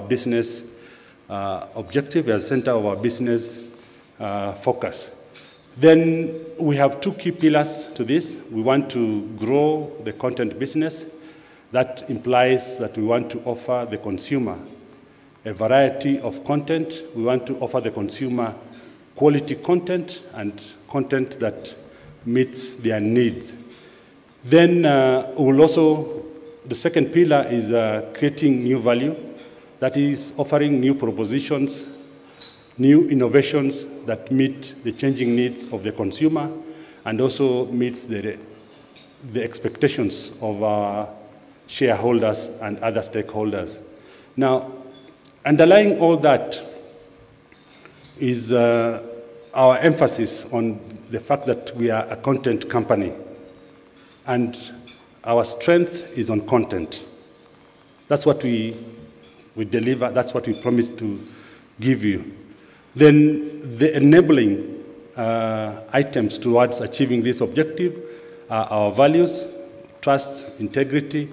business objective, as center of our business focus. Then we have two key pillars to this. We want to grow the content business. That implies that we want to offer the consumer a variety of content. We want to offer the consumer quality content and content that meets their needs. Then we'll also, the second pillar is creating new value. That is offering new propositions, new innovations that meet the changing needs of the consumer and also meets the expectations of our shareholders and other stakeholders. Now, underlying all that is our emphasis on the fact that we are a content company, and our strength is on content. That's what we deliver, that's what we promise to give you. Then the enabling items towards achieving this objective are our values: trust, integrity,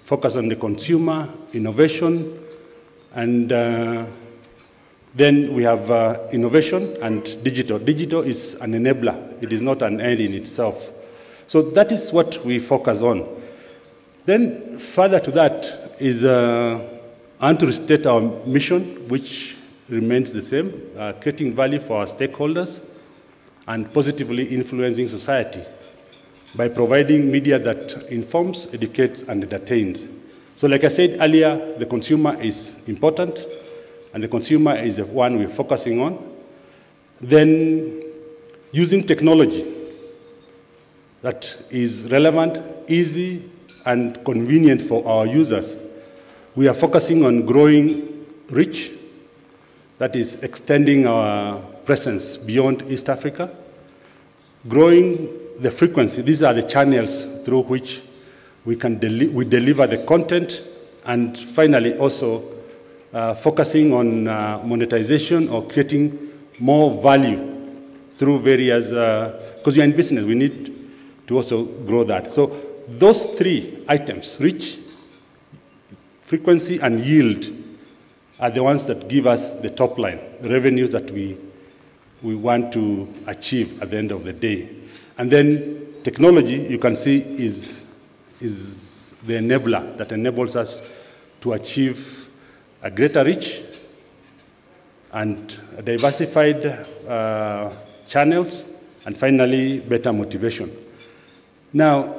focus on the consumer, innovation, and then we have innovation and digital. Digital is an enabler. It is not an end in itself. So that is what we focus on. Then further to that is I want to restate our mission, which remains the same, creating value for our stakeholders and positively influencing society by providing media that informs, educates, and entertains. So like I said earlier, the consumer is important, and the consumer is the one we're focusing on. Then using technology that is relevant, easy, and convenient for our users. We are focusing on growing reach, that is extending our presence beyond East Africa, growing the frequency. These are the channels through which we deliver the content, and finally also focusing on monetization or creating more value through various, because we are in business, we need to also grow that. So those three items, reach, frequency, and yield, are the ones that give us the top line, the revenues that we want to achieve at the end of the day. And then technology, you can see, is the enabler that enables us to achieve a greater reach and diversified channels, and finally, better motivation. Now,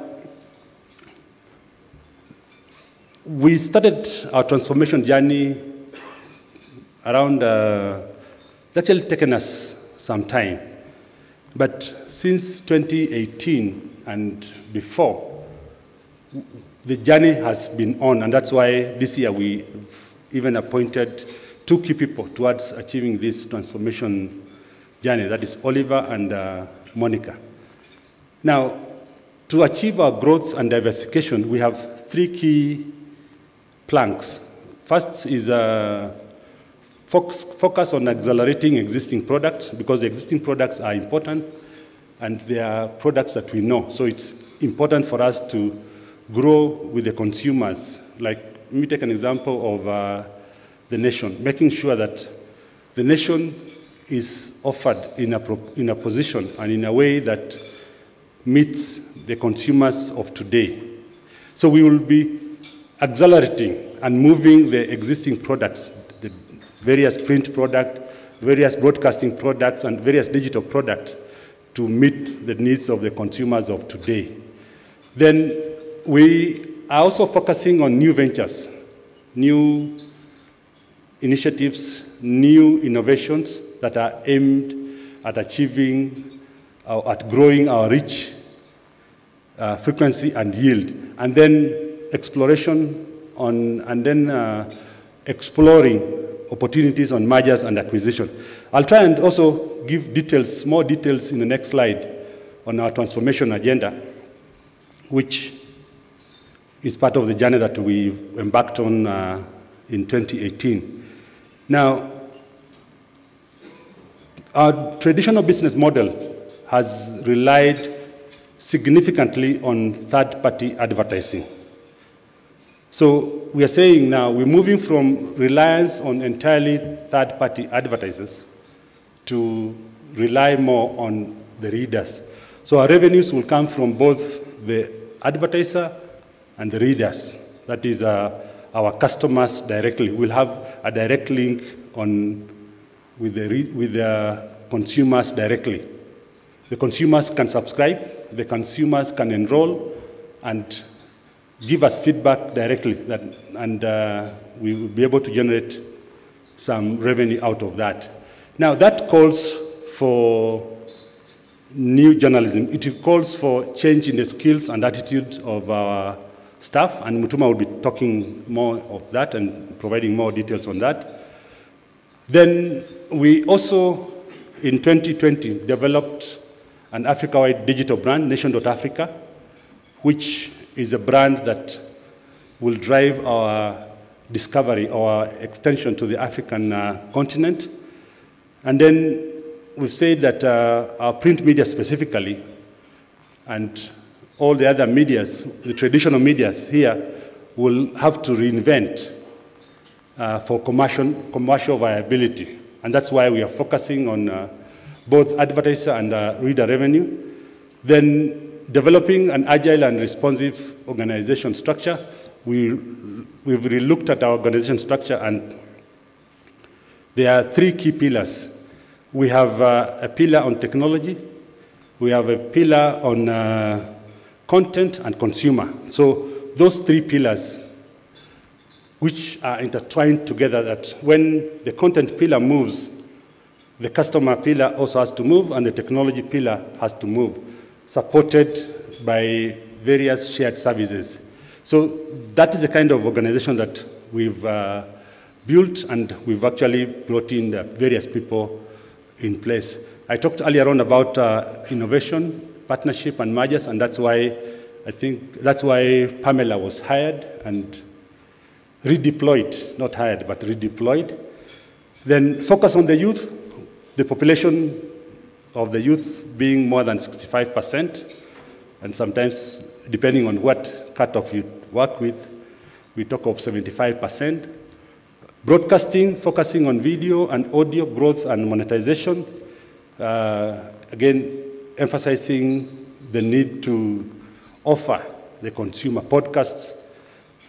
we started our transformation journey around, it's actually taken us some time. But since 2018 and before, the journey has been on, and that's why this year we even appointed two key people towards achieving this transformation journey. That is Oliver and Monica. Now, to achieve our growth and diversification, we have three key planks. First is focus on accelerating existing products, because existing products are important and they are products that we know. So it's important for us to grow with the consumers. Like, let me take an example of the nation, making sure that the nation is offered in a position and in a way that meets the consumers of today. So we will be accelerating and moving the existing products, the various print products, various broadcasting products, and various digital products to meet the needs of the consumers of today. Then we are also focusing on new ventures, new initiatives, new innovations that are aimed at achieving or at growing our reach, frequency, and yield. And then exploration on, and then exploring opportunities on mergers and acquisition. I'll try and also give details, more details in the next slide on our transformation agenda, which is part of the journey that we've embarked on in 2018. Now, our traditional business model has relied significantly on third-party advertising. So we are saying now we're moving from reliance on entirely third-party advertisers to rely more on the readers. So our revenues will come from both the advertiser and the readers. That is our customers directly. We'll have a direct link with the consumers directly. The consumers can subscribe, the consumers can enroll, and give us feedback directly, and we will be able to generate some revenue out of that. Now, that calls for new journalism. It calls for change in the skills and attitude of our staff, and Mutuma will be talking more of that and providing more details on that. Then we also, in 2020, developed an Africa-wide digital brand, Nation.Africa, which is a brand that will drive our discovery, our extension to the African continent. And then we've said that our print media specifically, and all the other medias, the traditional medias here, will have to reinvent for commercial viability. And that's why we are focusing on both advertiser and reader revenue. Then developing an agile and responsive organization structure. We've relooked at our organization structure, and there are three key pillars. We have a pillar on technology, we have a pillar on content and consumer. So those three pillars, which are intertwined together, that when the content pillar moves, the customer pillar also has to move, and the technology pillar has to move, supported by various shared services. So that is the kind of organization that we've built, and we've actually brought in the various people in place. I talked earlier on about innovation, partnership, and mergers, and that's why Pamela was hired and redeployed, not hired, but redeployed. Then focus on the youth, the population of the youth being more than 65%, and sometimes, depending on what cutoff you work with, we talk of 75%. Broadcasting, focusing on video and audio growth and monetization. Again, emphasizing the need to offer the consumer podcasts,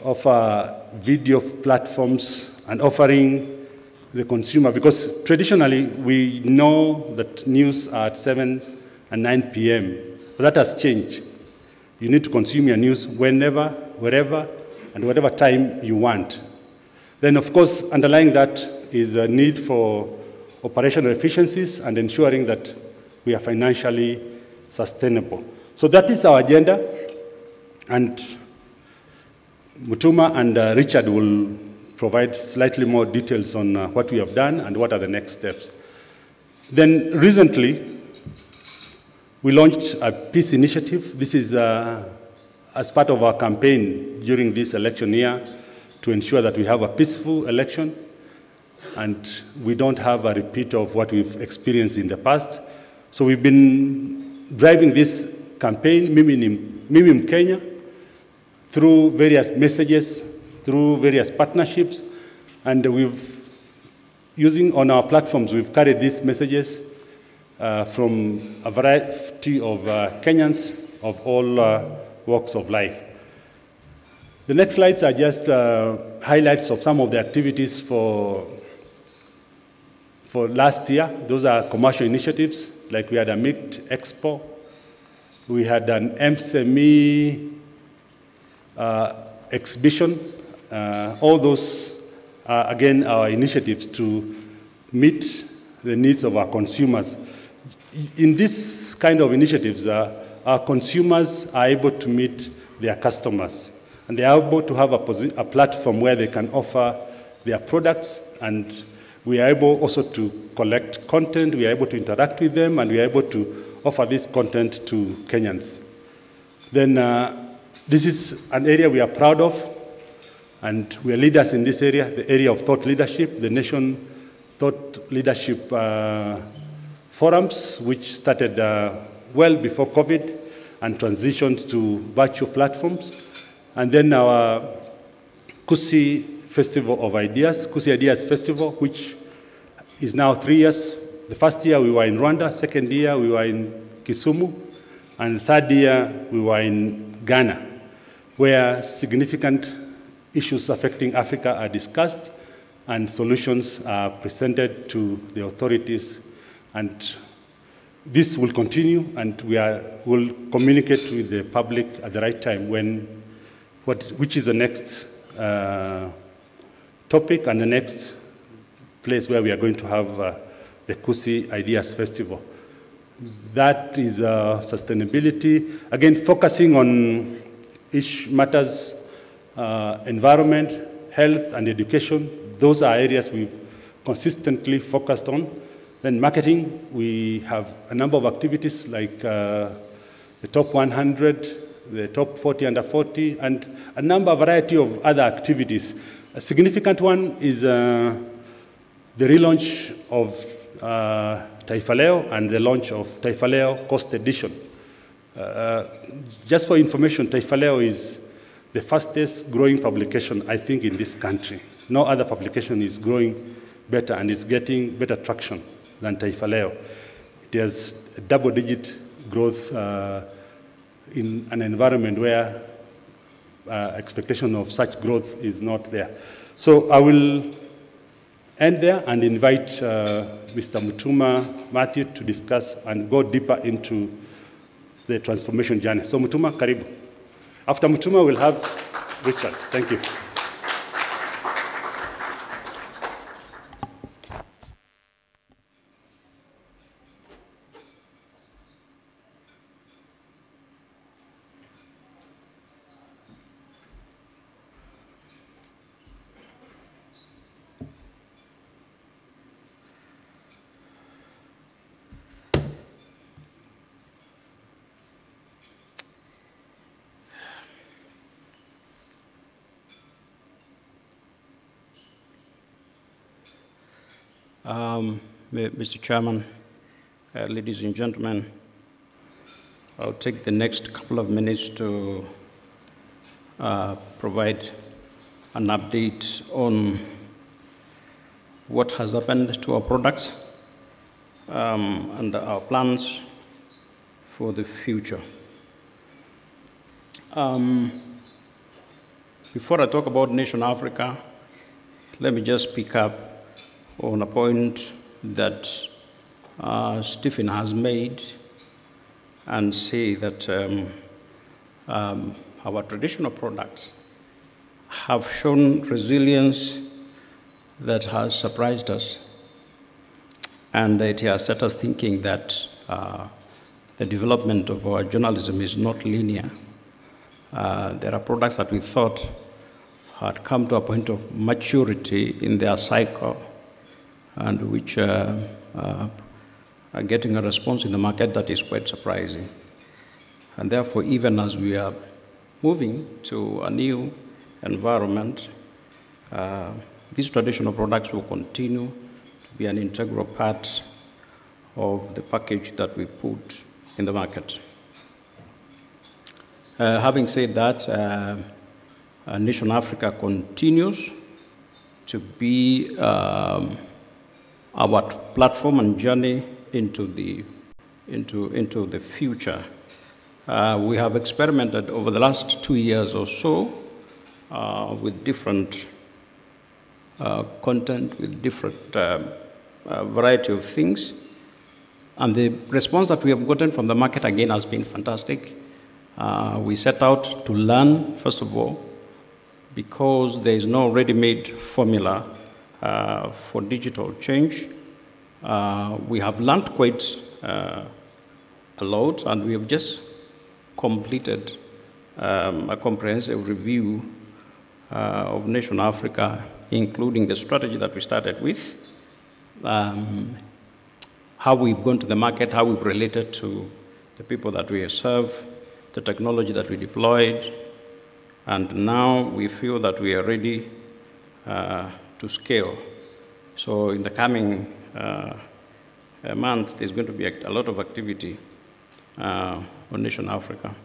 offer video platforms, and offering the consumer, because traditionally we know that news are at 7 and 9 p.m. But that has changed. You need to consume your news whenever, wherever, and whatever time you want. Then, of course, underlying that is a need for operational efficiencies and ensuring that we are financially sustainable. So that is our agenda, and Mutuma and Richard will provide slightly more details on what we have done and what are the next steps. Then recently, we launched a peace initiative. This is as part of our campaign during this election year to ensure that we have a peaceful election and we don't have a repeat of what we've experienced in the past. So we've been driving this campaign, Mimim Kenya, through various messages, through various partnerships, and using on our platforms, we've carried these messages from a variety of Kenyans of all walks of life. The next slides are just highlights of some of the activities for last year. Those are commercial initiatives, like we had a MICT Expo, we had an MSME exhibition. All those are, again, our initiatives to meet the needs of our consumers. In this kind of initiatives, our consumers are able to meet their customers, and they are able to have a platform where they can offer their products, and we are able also to collect content, we are able to interact with them, and we are able to offer this content to Kenyans. Then this is an area we are proud of, and we are leaders in this area, the area of thought leadership, the Nation Thought Leadership Forums, which started well before COVID and transitioned to virtual platforms. And then our Kusi Festival of Ideas, Kusi Ideas Festival, which is now 3 years. The first year we were in Rwanda, second year we were in Kisumu, and third year we were in Ghana, where significant issues affecting Africa are discussed and solutions are presented to the authorities. And this will continue, and will communicate with the public at the right time which is the next topic and the next place where we are going to have the Kusi Ideas Festival. That is sustainability, again focusing on matters, environment, health, and education. Those are areas we've consistently focused on. Then marketing, we have a number of activities like the top 100, the top 40 under 40, and a variety of other activities. A significant one is the relaunch of Taifa Leo and the launch of Taifa Leo Coast Edition. Just for information, Taifa Leo is the fastest growing publication, I think, in this country. No other publication is growing better and is getting better traction than Taifa Leo. It has a double-digit growth in an environment where expectation of such growth is not there. So I will end there and invite Mr. Mutuma Matthew to discuss and go deeper into the transformation journey. So Mutuma, karibu. After Mutuma, we'll have Richard. Thank you. Mr. Chairman, ladies and gentlemen, I'll take the next couple of minutes to provide an update on what has happened to our products and our plans for the future. Before I talk about Nation Africa, let me just pick up on a point that Stephen has made and say that our traditional products have shown resilience that has surprised us, and it has set us thinking that the development of our journalism is not linear. There are products that we thought had come to a point of maturity in their cycle and which are getting a response in the market that is quite surprising. And therefore, even as we are moving to a new environment, these traditional products will continue to be an integral part of the package that we put in the market. Having said that, Nation Africa continues to be our platform and journey into the future. We have experimented over the last 2 years or so with different content, with different variety of things. And the response that we have gotten from the market, again, has been fantastic. We set out to learn, first of all, because there is no ready-made formula for digital change. We have learned quite a lot, and we have just completed a comprehensive review of Nation Africa, including the strategy that we started with, how we've gone to the market, how we've related to the people that we serve, the technology that we deployed, and now we feel that we are ready to scale. So in the coming month, there's going to be a lot of activity on Nation Africa.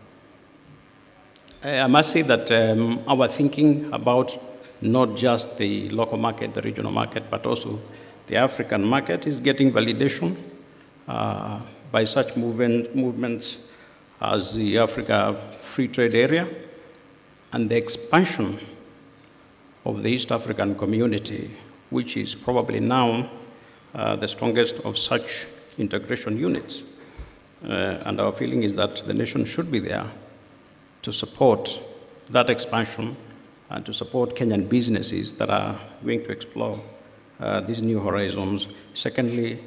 I must say that our thinking about not just the local market, the regional market, but also the African market is getting validation by such movements as the Africa Free Trade Area and the expansion of the East African community, which is probably now the strongest of such integration units. And our feeling is that the nation should be there to support that expansion and to support Kenyan businesses that are going to explore these new horizons. Secondly,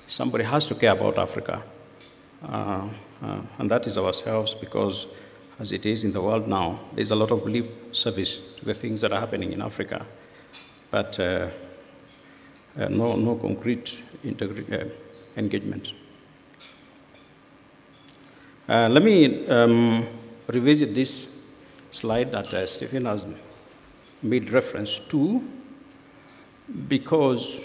somebody has to care about Africa, and that is ourselves, because as it is in the world now, there's a lot of lip service to the things that are happening in Africa, but no concrete engagement. Let me revisit this slide that Stephen has made reference to, because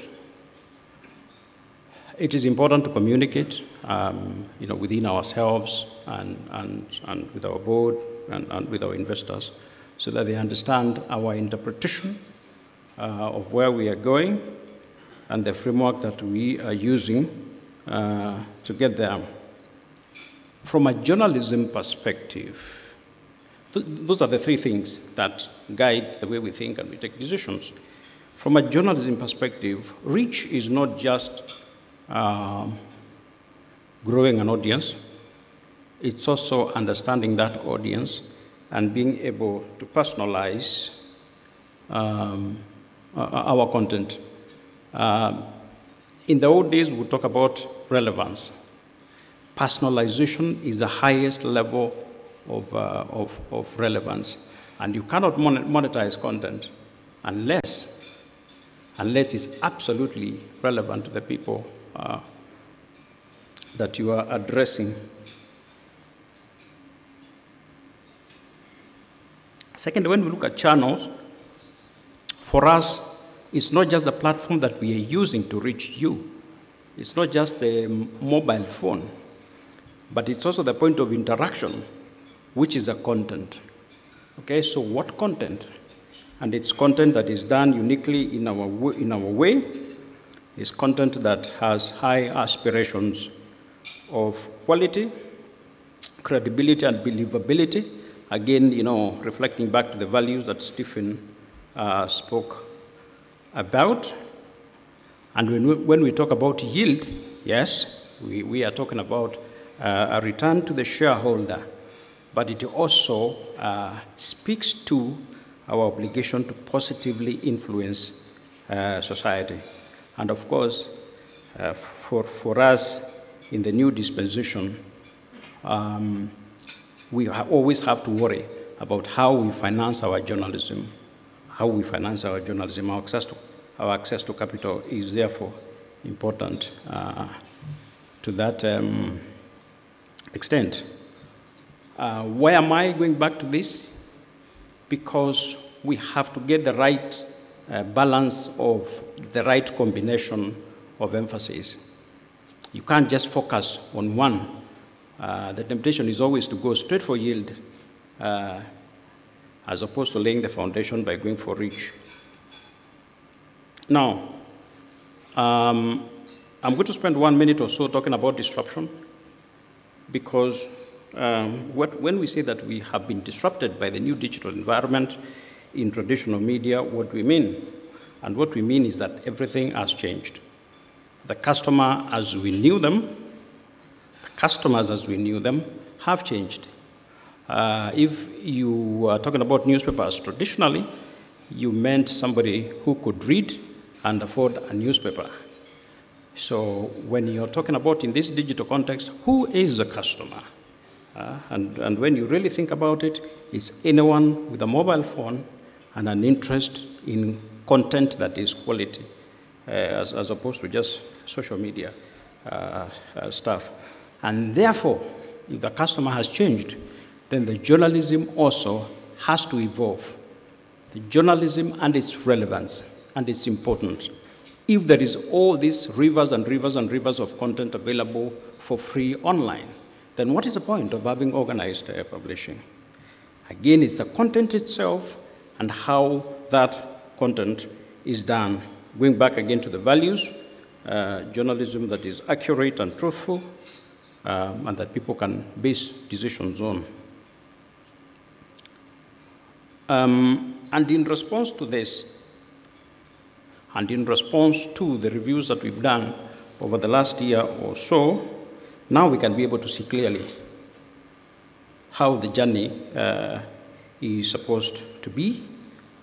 it is important to communicate, within ourselves and with our board and with our investors, so that they understand our interpretation of where we are going and the framework that we are using to get there. From a journalism perspective, those are the three things that guide the way we think and we take decisions. From a journalism perspective, reach is not just growing an audience, it's also understanding that audience and being able to personalize our content. In the old days, we talk about relevance. Personalization is the highest level of relevance, and you cannot monetize content unless it's absolutely relevant to the people that you are addressing. Second, when we look at channels, for us, it's not just the platform that we are using to reach you. It's not just the mobile phone, but it's also the point of interaction, which is a content. Okay, so what content? And it's content that is done uniquely in our way. It's content that has high aspirations of quality, credibility, and believability. Again, reflecting back to the values that Stephen spoke about. And when we talk about yield, yes, we are talking about a return to the shareholder, but it also speaks to our obligation to positively influence society. And of course, for us in the new dispensation, we always have to worry about how we finance our journalism. Our access to capital is therefore important to that extent. Why am I going back to this? Because we have to get the right balance of the right combination of emphasis. You can't just focus on one. The temptation is always to go straight for yield as opposed to laying the foundation by going for reach. Now, I'm going to spend 1 minute or so talking about disruption, because when we say that we have been disrupted by the new digital environment in traditional media, what we mean? And what we mean is that everything has changed. The customer as we knew them, the customers as we knew them have changed. If you are talking about newspapers traditionally, you meant somebody who could read and afford a newspaper. So when you're talking about in this digital context, who is the customer? And when you really think about it, it's anyone with a mobile phone and an interest in content that is quality, as opposed to just social media stuff. And therefore, if the customer has changed, then the journalism also has to evolve. The journalism and its relevance and its importance. If there is all these rivers and rivers and rivers of content available for free online, then what is the point of having organized publishing? Again, it's the content itself and how that content is done. Going back again to the values, journalism that is accurate and truthful, and that people can base decisions on. And in response to this, and in response to the reviews that we've done over the last year or so, now we can be able to see clearly how the journey is supposed to be,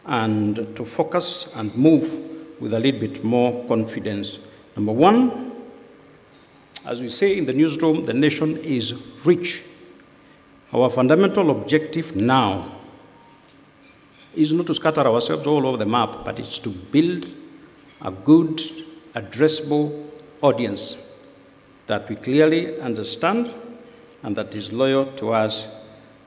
and to focus and move with a little bit more confidence. Number one, as we say in the newsroom, the nation is rich. Our fundamental objective now is not to scatter ourselves all over the map, but it's to build a good, addressable audience that we clearly understand and that is loyal to us,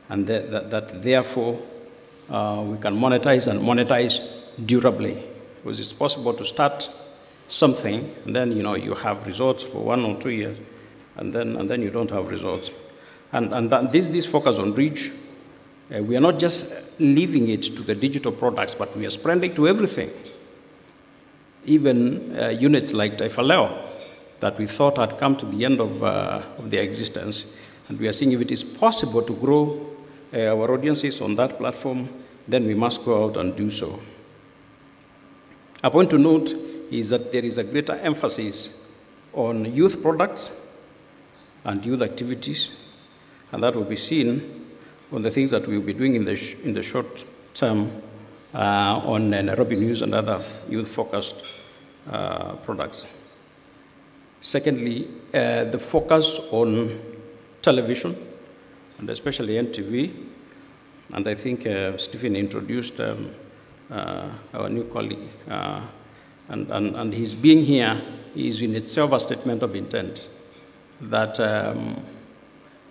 and that therefore we can monetize and monetize durably. Because it's possible to start something and then you have results for 1 or 2 years, and then you don't have results. And this focus on reach, we are not just leaving it to the digital products, but we are spreading to everything. Even units like Taifaleo that we thought had come to the end of their existence, and we are seeing if it is possible to grow our audiences on that platform, then we must go out and do so. A point to note is that there is a greater emphasis on youth products and youth activities, and that will be seen on the things that we will be doing in the short term on Nairobi News and other youth-focused products. Secondly, the focus on television, and especially NTV, and I think Stephen introduced our new colleague, and his being here is in itself a statement of intent that,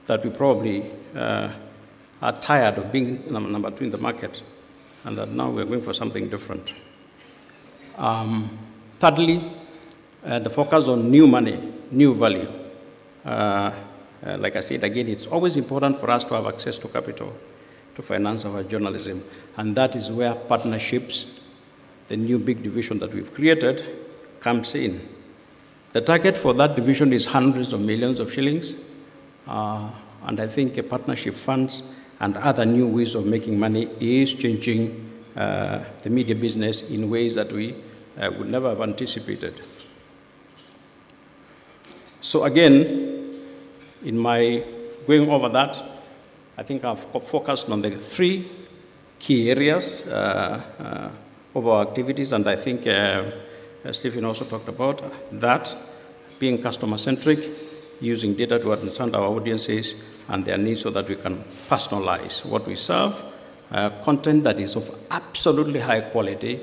that we probably are tired of being number 2 in the market, and that now we're going for something different. Thirdly, the focus on new money, new value. Like I said again, it's always important for us to have access to capital to finance our journalism, and that is where partnerships, the new big division that we've created, comes in. The target for that division is hundreds of millions of shillings, and I think partnership funds and other new ways of making money is changing the media business in ways that we would never have anticipated. So again, in my going over that, I think I've focused on the 3 key areas of our activities, and I think Stephen also talked about that, being customer-centric, using data to understand our audiences and their needs so that we can personalize what we serve, content that is of absolutely high quality,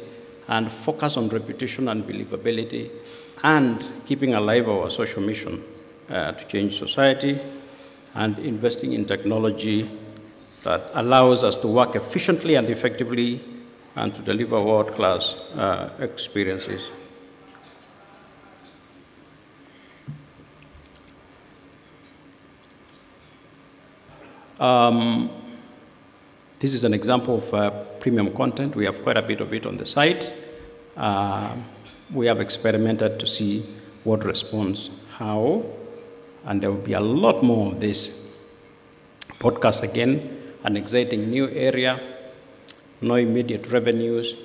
and focus on reputation and believability, and keeping alive our social mission to change society, and investing in technology that allows us to work efficiently and effectively and to deliver world-class experiences. This is an example of premium content. We have quite a bit of it on the site. We have experimented to see what responds, how, and there will be a lot more of this. Podcast again, an exciting new area, no immediate revenues,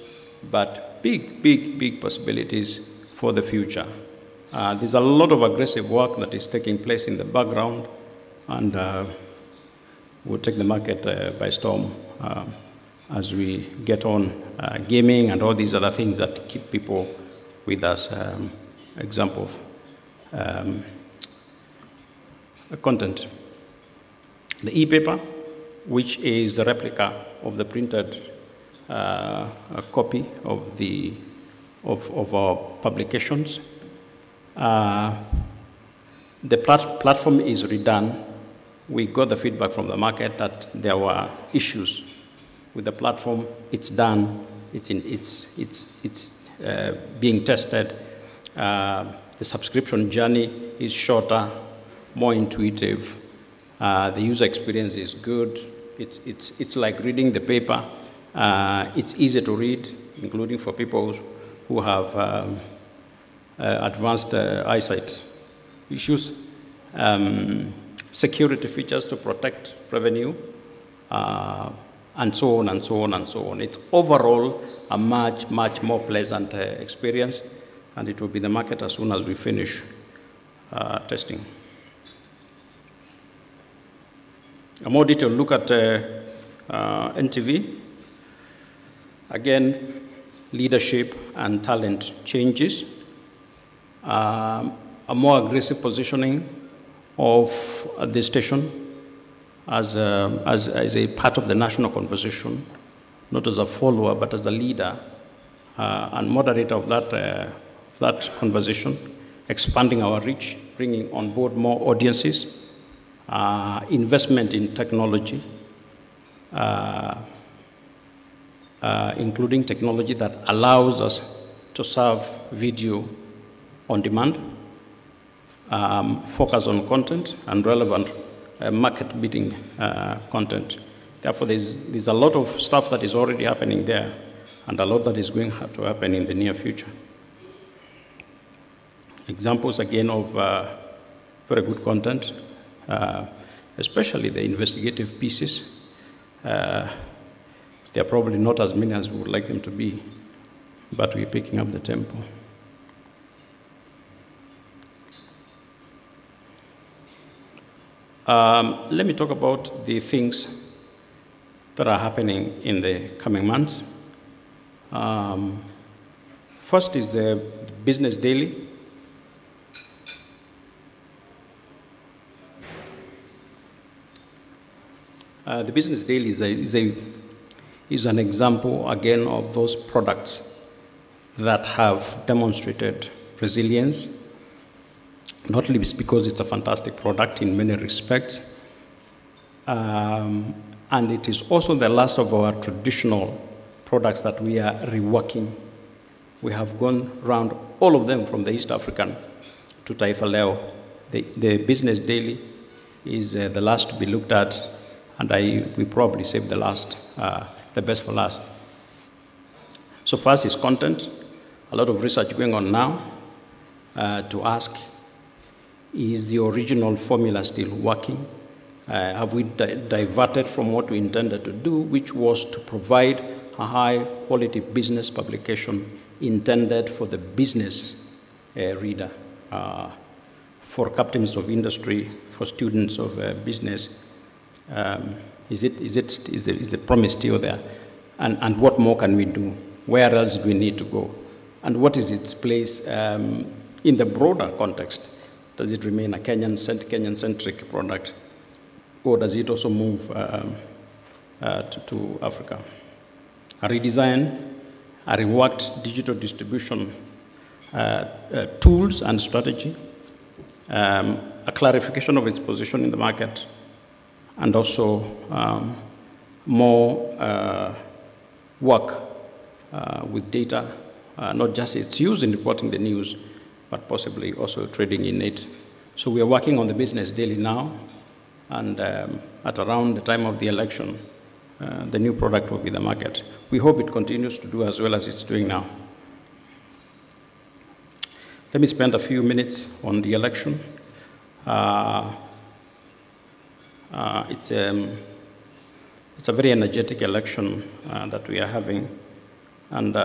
but big possibilities for the future. There's a lot of aggressive work that is taking place in the background, and we'll take the market by storm as we get on gaming and all these other things that keep people with us. Example of content. The e-paper, which is the replica of the printed copy of our publications. The platform is redone. We got the feedback from the market that there were issues with the platform. It's done. It's being tested. The subscription journey is shorter, more intuitive. The user experience is good. It's like reading the paper. It's easy to read. including for people who have advanced eyesight issues, security features to protect revenue, and so on and so on and so on. It's overall a much, much more pleasant experience, and it will be the market as soon as we finish testing. A more detailed look at NTV. Again, leadership and talent changes. A more aggressive positioning of the station as a part of the national conversation, not as a follower, but as a leader and moderator of that conversation, expanding our reach, bringing on board more audiences, investment in technology, including technology that allows us to serve video on demand, focus on content and relevant market-beating content. Therefore, there's a lot of stuff that is already happening there and a lot that is going to happen in the near future. Examples, again, of very good content, especially the investigative pieces. They're probably not as many as we would like them to be, but we're picking up the tempo. Let me talk about the things that are happening in the coming months. First is the Business Daily. The Business Daily is an example, again, of those products that have demonstrated resilience, not least because it's a fantastic product in many respects. And it is also the last of our traditional products that we are reworking. We have gone around all of them from the East African to Taifa Leo. The Business Daily is the last to be looked at, and we probably saved the best for last. So first is content. A lot of research going on now to ask, is the original formula still working? Have we diverted from what we intended to do, which was to provide a high-quality business publication intended for the business reader, for captains of industry, for students of business? Is the promise still there? And what more can we do? Where else do we need to go? And what is its place in the broader context? Does it remain a Kenyan-centric product, or does it also move to Africa? A redesign, a reworked digital distribution tools and strategy, a clarification of its position in the market, and also more work with data, not just its use in reporting the news, but possibly also trading in it. So we are working on the Business Daily now, and at around the time of the election, the new product will be the market. We hope it continues to do as well as it's doing now. Let me spend a few minutes on the election. It's a very energetic election that we are having, and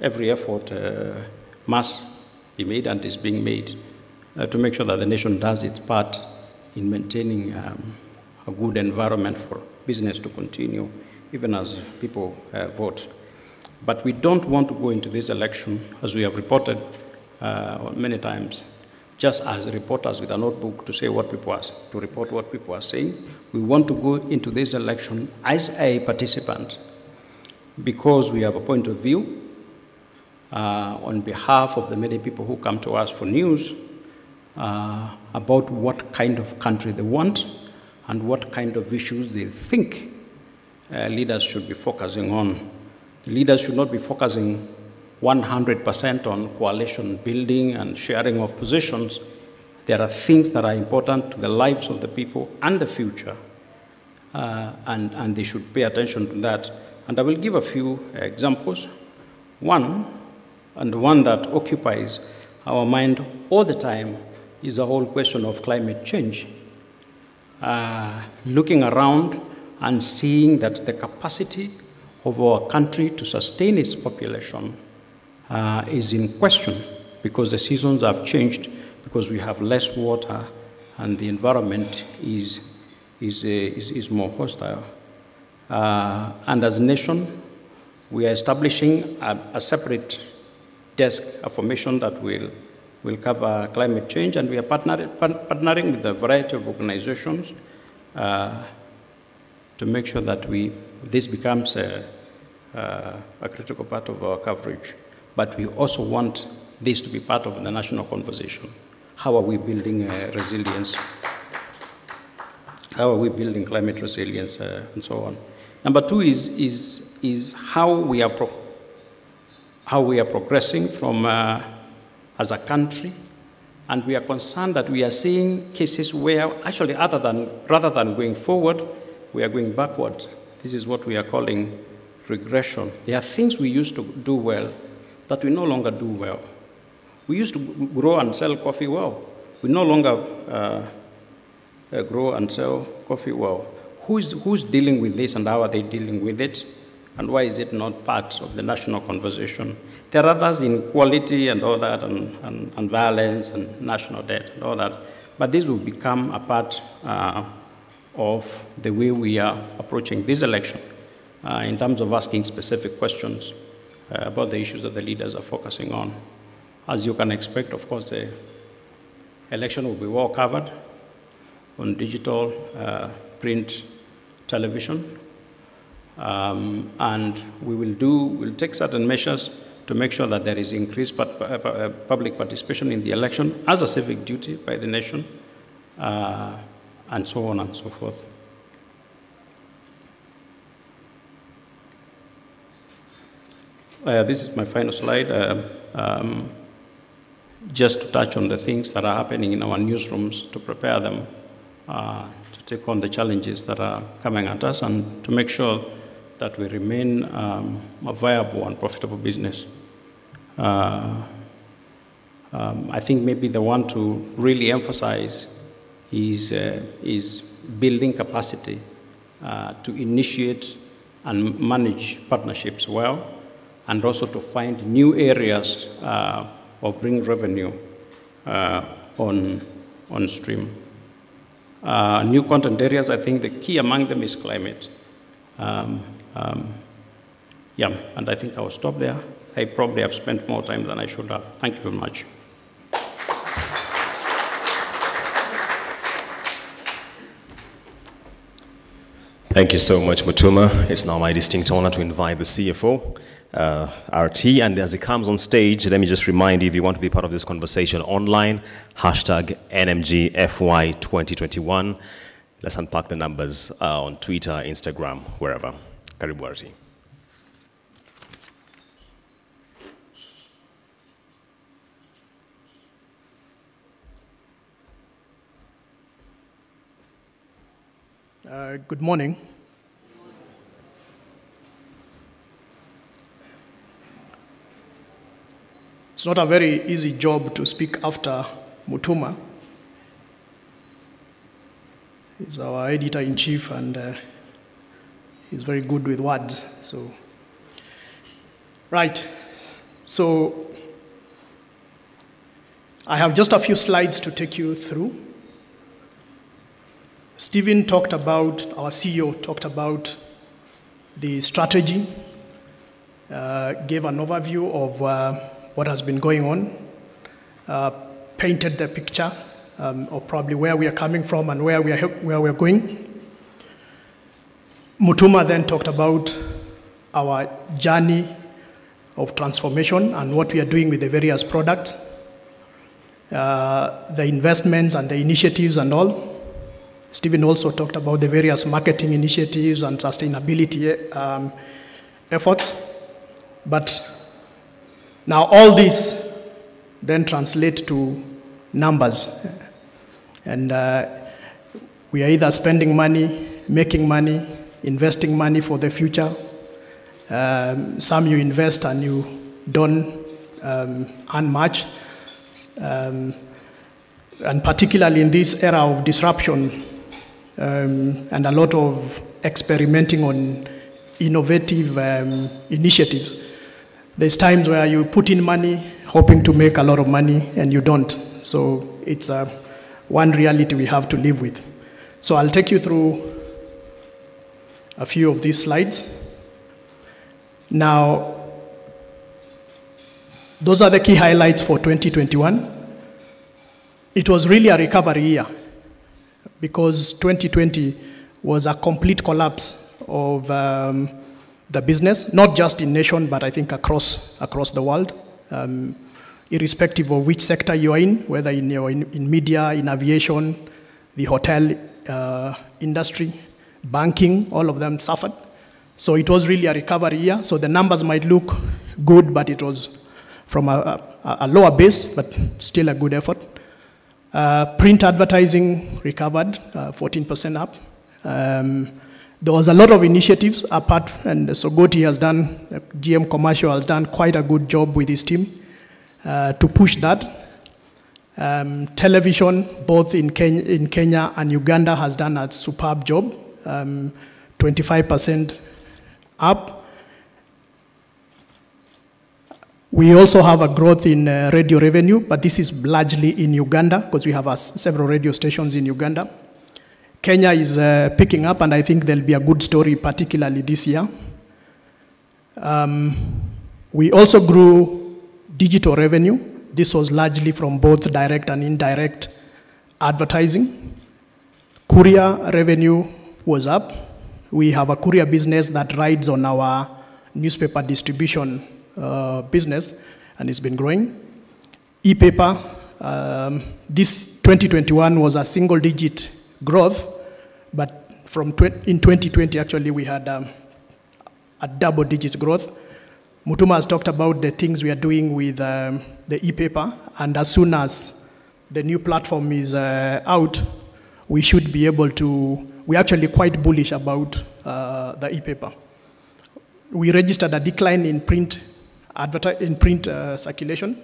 every effort must be made and is being made to make sure that the nation does its part in maintaining a good environment for business to continue, even as people vote. But we don't want to go into this election, as we have reported many times, just as reporters with a notebook to say what people are, to report what people are saying. We want to go into this election as a participant, because we have a point of view on behalf of the many people who come to us for news about what kind of country they want and what kind of issues they think leaders should be focusing on. The leaders should not be focusing 100% on coalition building and sharing of positions. There are things that are important to the lives of the people and the future, and they should pay attention to that And I will give a few examples. One, and the one that occupies our mind all the time, is the whole question of climate change. Looking around and seeing that the capacity of our country to sustain its population is in question because the seasons have changed, because we have less water and the environment is more hostile. And as a nation, we are establishing a separate desk, a formation that will cover climate change, and we are partnering with a variety of organizations to make sure that this becomes a critical part of our coverage. But we also want this to be part of the national conversation. How are we building resilience? How are we building climate resilience, and so on? Number two is how we are progressing from as a country, and we are concerned that we are seeing cases where actually rather than going forward, we are going backward. This is what we are calling regression. There are things we used to do well that we no longer do well. We used to grow and sell coffee well. We no longer grow and sell coffee well. Who's dealing with this, and how are they dealing with it? And why is it not part of the national conversation? There are others in quality and all that, and violence and national debt and all that. But this will become a part of the way we are approaching this election in terms of asking specific questions about the issues that the leaders are focusing on. As you can expect, of course, the election will be well covered on digital, print, television. And we'll take certain measures to make sure that there is increased public participation in the election as a civic duty by the nation, and so on and so forth. This is my final slide, just to touch on the things that are happening in our newsrooms to prepare them to take on the challenges that are coming at us, and to make sure that we remain a viable and profitable business. I think maybe the one to really emphasize is building capacity to initiate and manage partnerships well, and also to find new areas of bring revenue on stream. New content areas, I think the key among them is climate. Yeah, and I think I'll stop there. I probably have spent more time than I should have. Thank you very much. Thank you so much, Mutuma. It's now my distinct honor to invite the CFO, RT, and as he comes on stage, let me just remind you, if you want to be part of this conversation online, hashtag NMGFY2021. Let's unpack the numbers on Twitter, Instagram, wherever. Karibu, RT. Good morning. It's not a very easy job to speak after Mutuma. He's our editor-in-chief, and he's very good with words. So, right. So, I have just a few slides to take you through. Stephen talked about, our CEO talked about the strategy, gave an overview of what has been going on, painted the picture of probably where we are coming from and where we are going. Mutuma then talked about our journey of transformation and what we are doing with the various products, the investments and the initiatives and all. Stephen also talked about the various marketing initiatives and sustainability efforts. But now all this then translates to numbers. And we are either spending money, making money, investing money for the future, Some you invest and you don't earn much. And particularly in this era of disruption and a lot of experimenting on innovative initiatives, there's times where you put in money hoping to make a lot of money and you don't. So it's one reality we have to live with. So I'll take you through a few of these slides. Now, those are the key highlights for 2021. It was really a recovery year because 2020 was a complete collapse of the business, not just in nation, but I think across the world, irrespective of which sector you are in, whether in media, in aviation, the hotel industry, banking, all of them suffered. So it was really a recovery year. So the numbers might look good, but it was from a lower base, but still a good effort. Print advertising recovered, 14% up. There was a lot of initiatives apart, and Sogoti has done, GM Commercial has done quite a good job with his team to push that. Television, both in Kenya and Uganda, has done a superb job, 25% up. We also have a growth in radio revenue, but this is largely in Uganda because we have several radio stations in Uganda. Kenya is picking up, and I think there'll be a good story, particularly this year. We also grew digital revenue. This was largely from both direct and indirect advertising. Courier revenue was up. We have a courier business that rides on our newspaper distribution business, and it's been growing. E-paper, this 2021 was a single-digit growth, but in 2020, actually, we had a double-digit growth. Mutuma has talked about the things we are doing with the e-paper, and as soon as the new platform is out, we should be able to, we're actually quite bullish about the e-paper. We registered a decline in print circulation.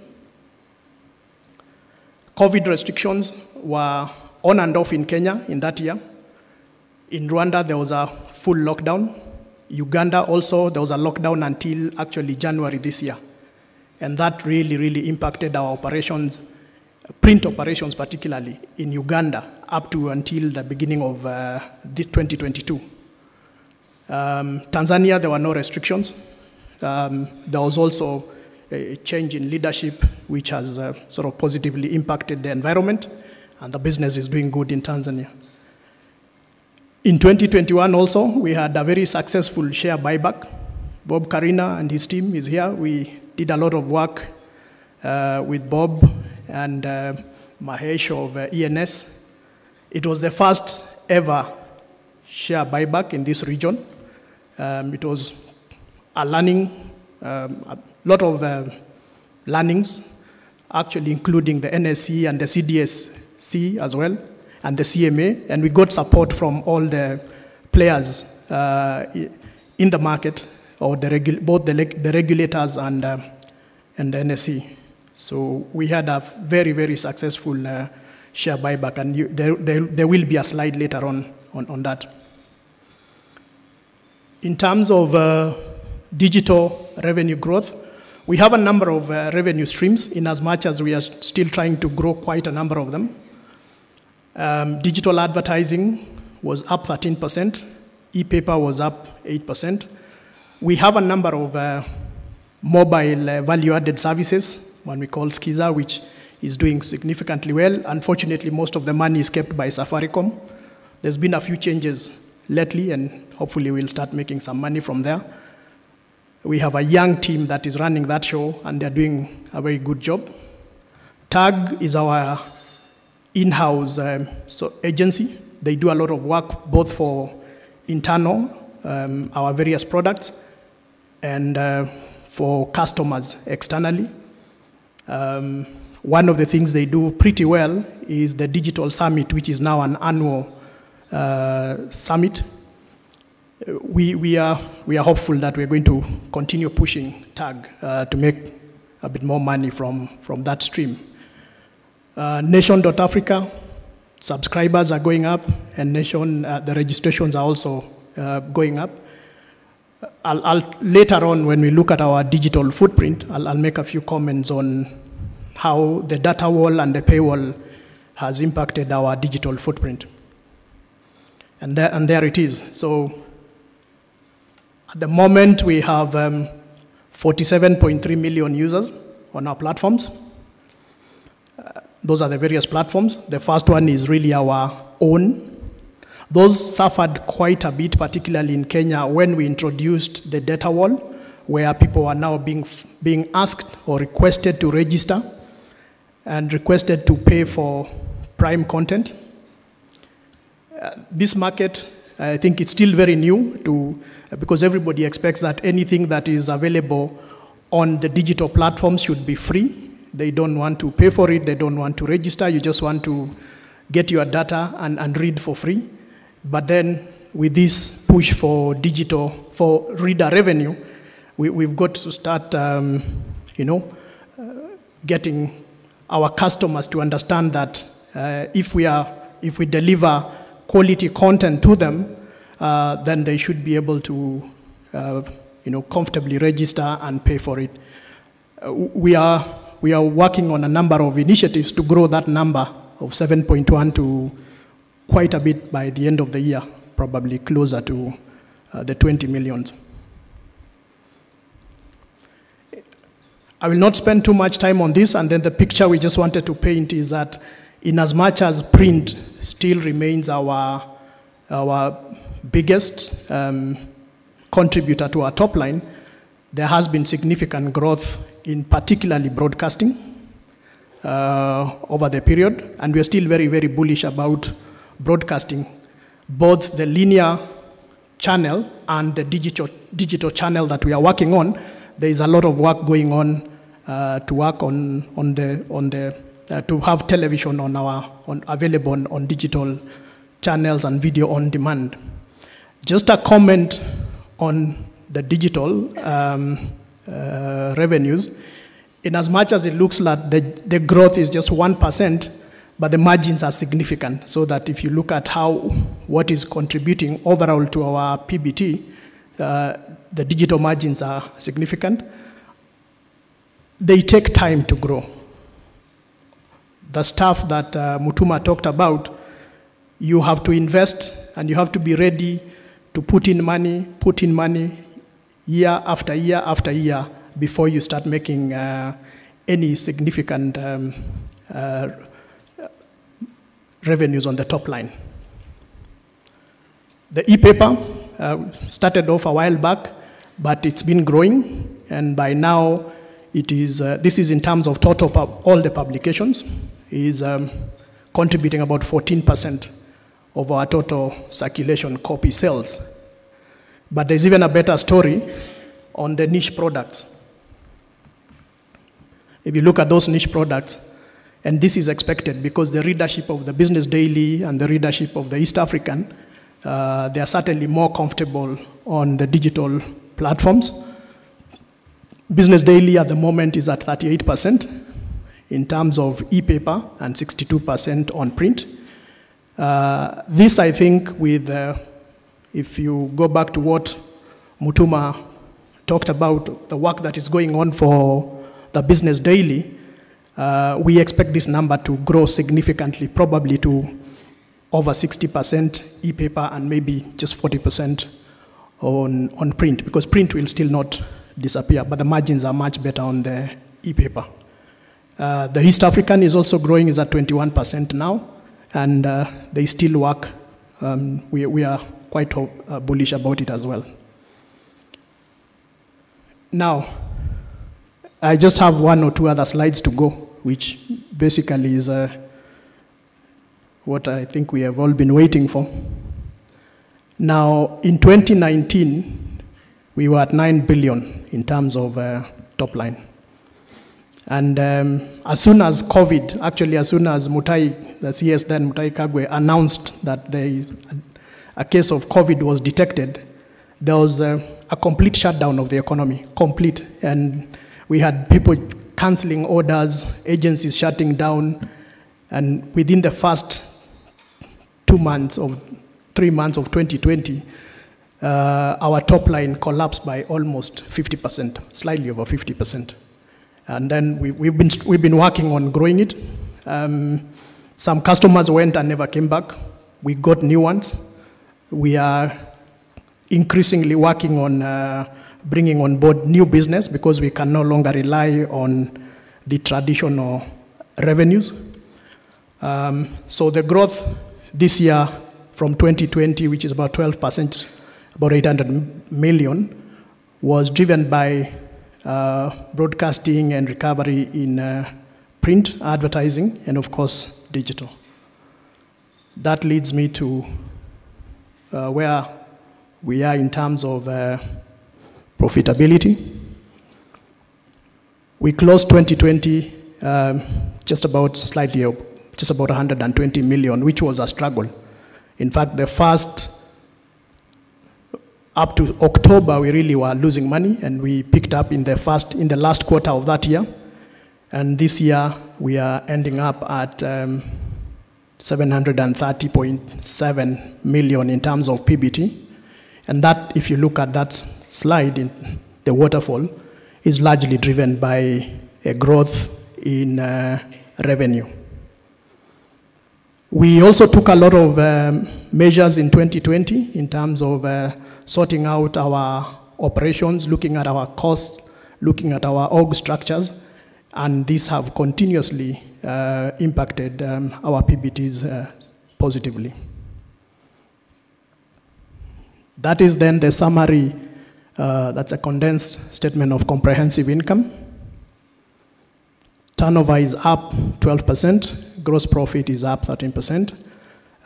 COVID restrictions were on and off in Kenya in that year. In Rwanda, there was a full lockdown. Uganda also, there was a lockdown until actually January this year. And that really impacted our operations, print operations particularly, in Uganda up to until the beginning of 2022. Tanzania, there were no restrictions. There was also a change in leadership, which has sort of positively impacted the environment, and the business is doing good in Tanzania. In 2021 also, we had a very successful share buyback. Bob Karina and his team is here. We did a lot of work with Bob and Mahesh of ENS. It was the first ever share buyback in this region. It was a learning, a lot of learnings, actually including the NSC and the CDSC as well, and the CMA, and we got support from all the players in the market, or both the regulators and the NSC. So we had a very successful share buyback, and there will be a slide later on that. In terms of digital revenue growth, we have a number of revenue streams in as much as we are still trying to grow quite a number of them. Digital advertising was up 13%. E-paper was up 8%. We have a number of mobile value-added services, one we call Skiza, which is doing significantly well. Unfortunately, most of the money is kept by Safaricom. There's been a few changes lately, and hopefully we'll start making some money from there. We have a young team that is running that show, and they're doing a very good job. TAG is our in-house agency. They do a lot of work both for internal, our various products, and for customers externally. One of the things they do pretty well is the Digital Summit, which is now an annual summit. we are hopeful that we're going to continue pushing TAG to make a bit more money from that stream. Nation.Africa, subscribers are going up, and Nation, the registrations are also going up. I'll later on, when we look at our digital footprint, I'll make a few comments on how the data wall and the paywall has impacted our digital footprint. And there it is. So at the moment, we have 47.3 million users on our platforms. Those are the various platforms. The first one is really our own. Those suffered quite a bit, particularly in Kenya, when we introduced the data wall, where people are now being asked or requested to register and requested to pay for prime content. This market, I think it's still very new because everybody expects that anything that is available on the digital platforms should be free. They don't want to pay for it. They don't want to register. You just want to get your data and read for free. But then with this push for digital, for reader revenue, we've got to start, getting our customers to understand that if we deliver quality content to them, then they should be able to, comfortably register and pay for it. We are working on a number of initiatives to grow that number of 7.1 to quite a bit by the end of the year, probably closer to the 20 million. I will not spend too much time on this, and then the picture we just wanted to paint is that in as much as print still remains our biggest contributor to our top line, there has been significant growth in particularly broadcasting over the period, and we are still very, very bullish about broadcasting, both the linear channel and the digital channel that we are working on. There is a lot of work going on to work to have television available on digital channels and video on demand. Just a comment on the digital revenues. In as much as it looks like the growth is just 1%, but the margins are significant, so that if you look at what is contributing overall to our PBT, the digital margins are significant. They take time to grow. The stuff that Mutuma talked about, you have to invest and you have to be ready to put in money year after year after year before you start making any significant revenues on the top line. The e-paper started off a while back, but it's been growing, and by now it is, this is in terms of total all the publications, is contributing about 14% of our total circulation copy sales. But there's even a better story on the niche products. If you look at those niche products, and this is expected because the readership of the Business Daily and the readership of the East African, they are certainly more comfortable on the digital platforms. Business Daily at the moment is at 38% in terms of e-paper and 62% on print. This, I think, if you go back to what Mutuma talked about, the work that is going on for the Business Daily, we expect this number to grow significantly, probably to over 60% e-paper and maybe just 40% on print, because print will still not disappear, but the margins are much better on the e-paper. The East African is also growing, is at 21% now, and they still work. We are quite bullish about it as well. Now, I just have one or two other slides to go, which basically is what I think we have all been waiting for. Now, in 2019, we were at 9 billion in terms of top line. And as soon as COVID, actually as soon as Mutai, the CS then, Mutai Kagwe, announced that a case of COVID was detected, there was a complete shutdown of the economy, complete. And we had people canceling orders, agencies shutting down, and within the first 3 months of 2020, our top line collapsed by almost 50%, slightly over 50%. And then we've been working on growing it. Some customers went and never came back. We got new ones. We are increasingly working on bringing on board new business because we can no longer rely on the traditional revenues. So the growth this year from 2020, which is about 12%, about 800 million, was driven by broadcasting and recovery in print, advertising, and of course, digital. That leads me to where we are in terms of profitability. We closed 2020 just about 120 million, which was a struggle. In fact, up to October, we really were losing money, and we picked up in the last quarter of that year. And this year, we are ending up at 730.7 million in terms of PBT. And that, if you look at that slide in the waterfall, is largely driven by a growth in revenue. We also took a lot of measures in 2020 in terms of sorting out our operations, looking at our costs, looking at our org structures, and these have continuously impacted our PBTs positively. That is then the summary. That's a condensed statement of comprehensive income. Turnover is up 12%. Gross profit is up 13%.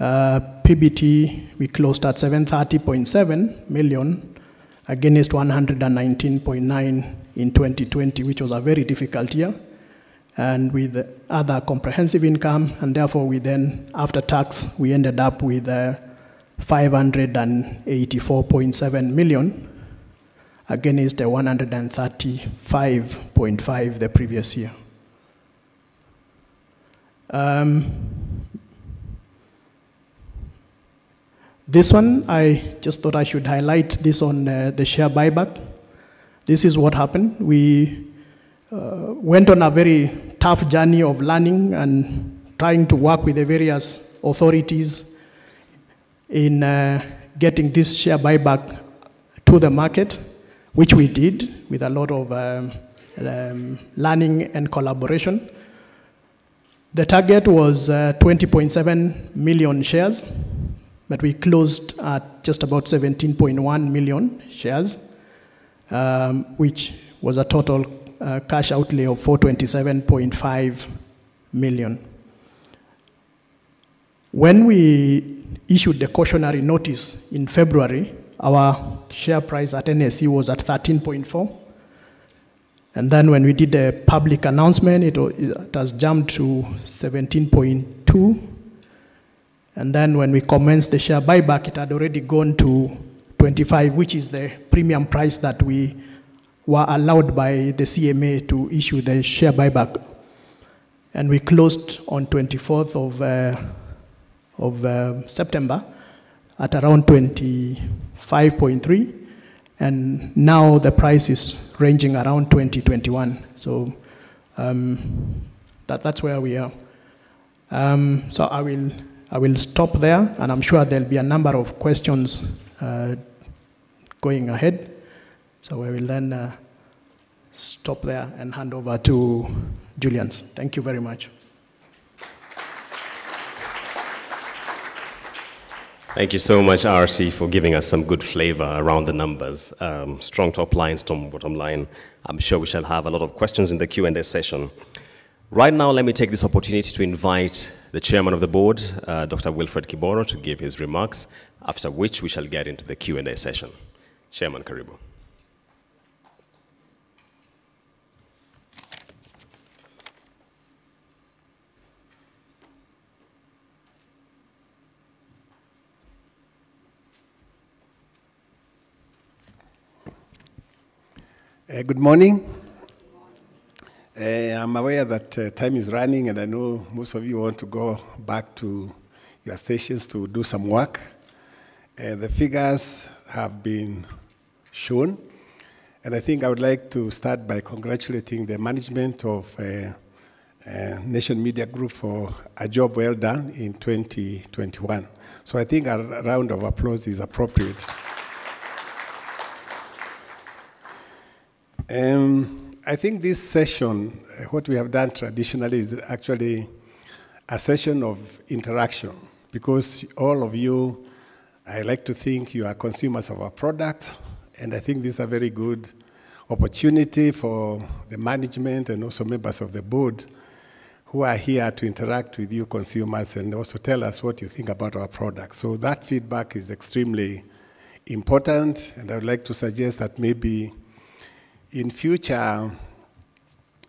PBT, we closed at 730.7 million against 119.9 in 2020, which was a very difficult year. And with other comprehensive income, and therefore we then, after tax, we ended up with 584.7 million against the 135.5 the previous year. This one, I just thought I should highlight this on the share buyback. This is what happened. We went on a very tough journey of learning and trying to work with the various authorities in getting this share buyback to the market, which we did with a lot of learning and collaboration. The target was 20.7 million shares, but we closed at just about 17.1 million shares, which was a total cash outlay of 427.5 million. When we issued the cautionary notice in February, our share price at NSE was at 13.4. And then when we did the public announcement, it has jumped to 17.2. And then when we commenced the share buyback, it had already gone to 25, which is the premium price that we were allowed by the CMA to issue the share buyback. And we closed on 24th of September at around 25.3. And now the price is ranging around 2021. So that's where we are. So I will stop there, and I'm sure there'll be a number of questions going ahead. So I will then stop there and hand over to Julian. Thank you very much. Thank you so much, RC, for giving us some good flavor around the numbers. Strong top line, strong bottom line. I'm sure we shall have a lot of questions in the Q&A session. Right now, let me take this opportunity to invite the chairman of the board, Dr. Wilfred Kiboro, to give his remarks, after which we shall get into the Q&A session. Chairman, karibu. Good morning. I'm aware that time is running, and I know most of you want to go back to your stations to do some work. The figures have been shown, and I think I would like to start by congratulating the management of Nation Media Group for a job well done in 2021. So I think a round of applause is appropriate. I think this session, what we have done traditionally is actually a session of interaction, because all of you, I like to think you are consumers of our product, and I think this is a very good opportunity for the management and also members of the board who are here to interact with you consumers and also tell us what you think about our product. So that feedback is extremely important, and I would like to suggest that maybe in future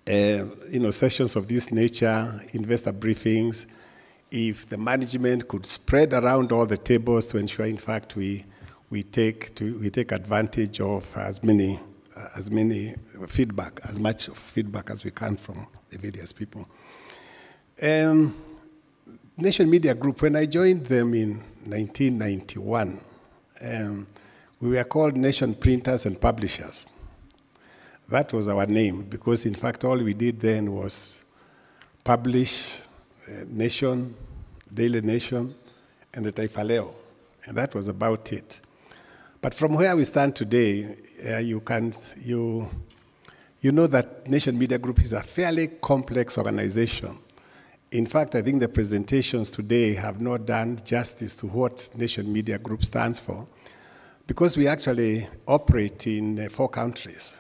sessions of this nature, investor briefings, if the management could spread around all the tables to ensure, in fact, we take advantage of as much feedback as we can from the various people. Nation Media Group, when I joined them in 1991, we were called Nation Printers and Publishers. That was our name, because in fact all we did then was publish Nation, Daily Nation, and the Taifa Leo, and that was about it. But from where we stand today, you know that Nation Media Group is a fairly complex organization. In fact, I think the presentations today have not done justice to what Nation Media Group stands for, because we actually operate in 4 countries.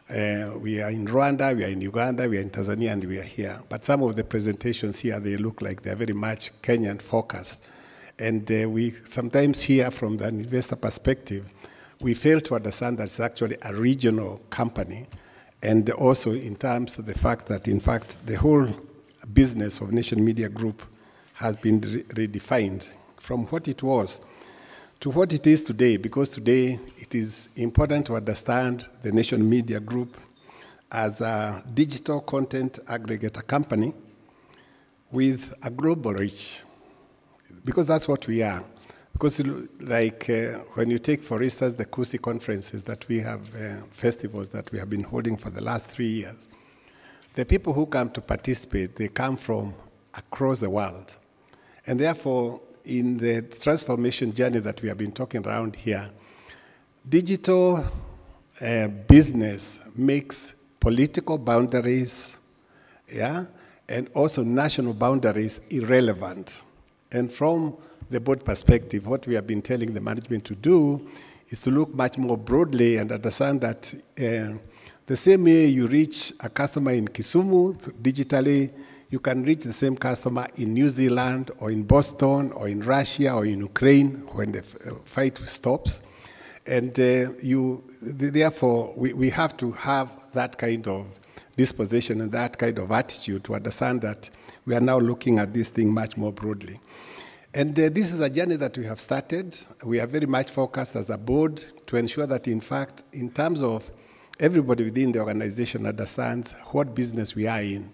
We are in Rwanda, we are in Uganda, we are in Tanzania, and we are here. But some of the presentations here, they look like they're very much Kenyan focused. And we sometimes hear from the investor perspective, we fail to understand that it's actually a regional company. And also in terms of the fact that, in fact, the whole business of Nation Media Group has been redefined from what it was to what it is today, because today it is important to understand the Nation Media Group as a digital content aggregator company with a global reach, because that's what we are. Because like when you take, for instance, the KUSI conferences that we have, festivals that we have been holding for the last 3 years, the people who come to participate, they come from across the world. And therefore, in the transformation journey that we have been talking around here, digital business makes political boundaries, and also national boundaries irrelevant. And from the board perspective, what we have been telling the management to do is to look much more broadly and understand that the same way you reach a customer in Kisumu digitally, you can reach the same customer in New Zealand or in Boston or in Russia or in Ukraine when the fight stops. And therefore, we have to have that kind of disposition and that kind of attitude to understand that we are now looking at this thing much more broadly. And this is a journey that we have started. We are very much focused as a board to ensure that, in fact, in terms of everybody within the organization understands what business we are in.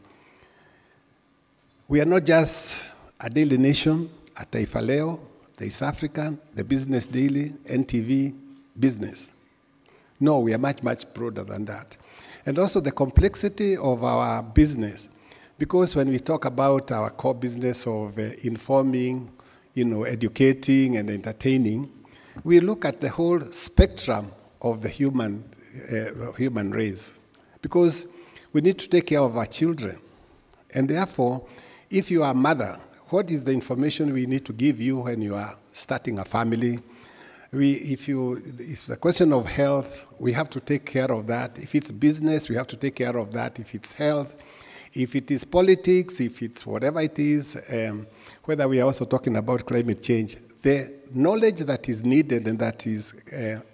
We are not just a Daily Nation, a Taifa Leo, the East African, the Business Daily, NTV, business. No, we are much, much broader than that. And also the complexity of our business, because when we talk about our core business of informing, educating and entertaining, we look at the whole spectrum of the human race, because we need to take care of our children. And therefore, if you are a mother, what is the information we need to give you when you are starting a family? If it's the question of health, we have to take care of that. If it's business, we have to take care of that. If it's health, if it is politics, if it's whatever it is, whether we are also talking about climate change, the knowledge that is needed and that is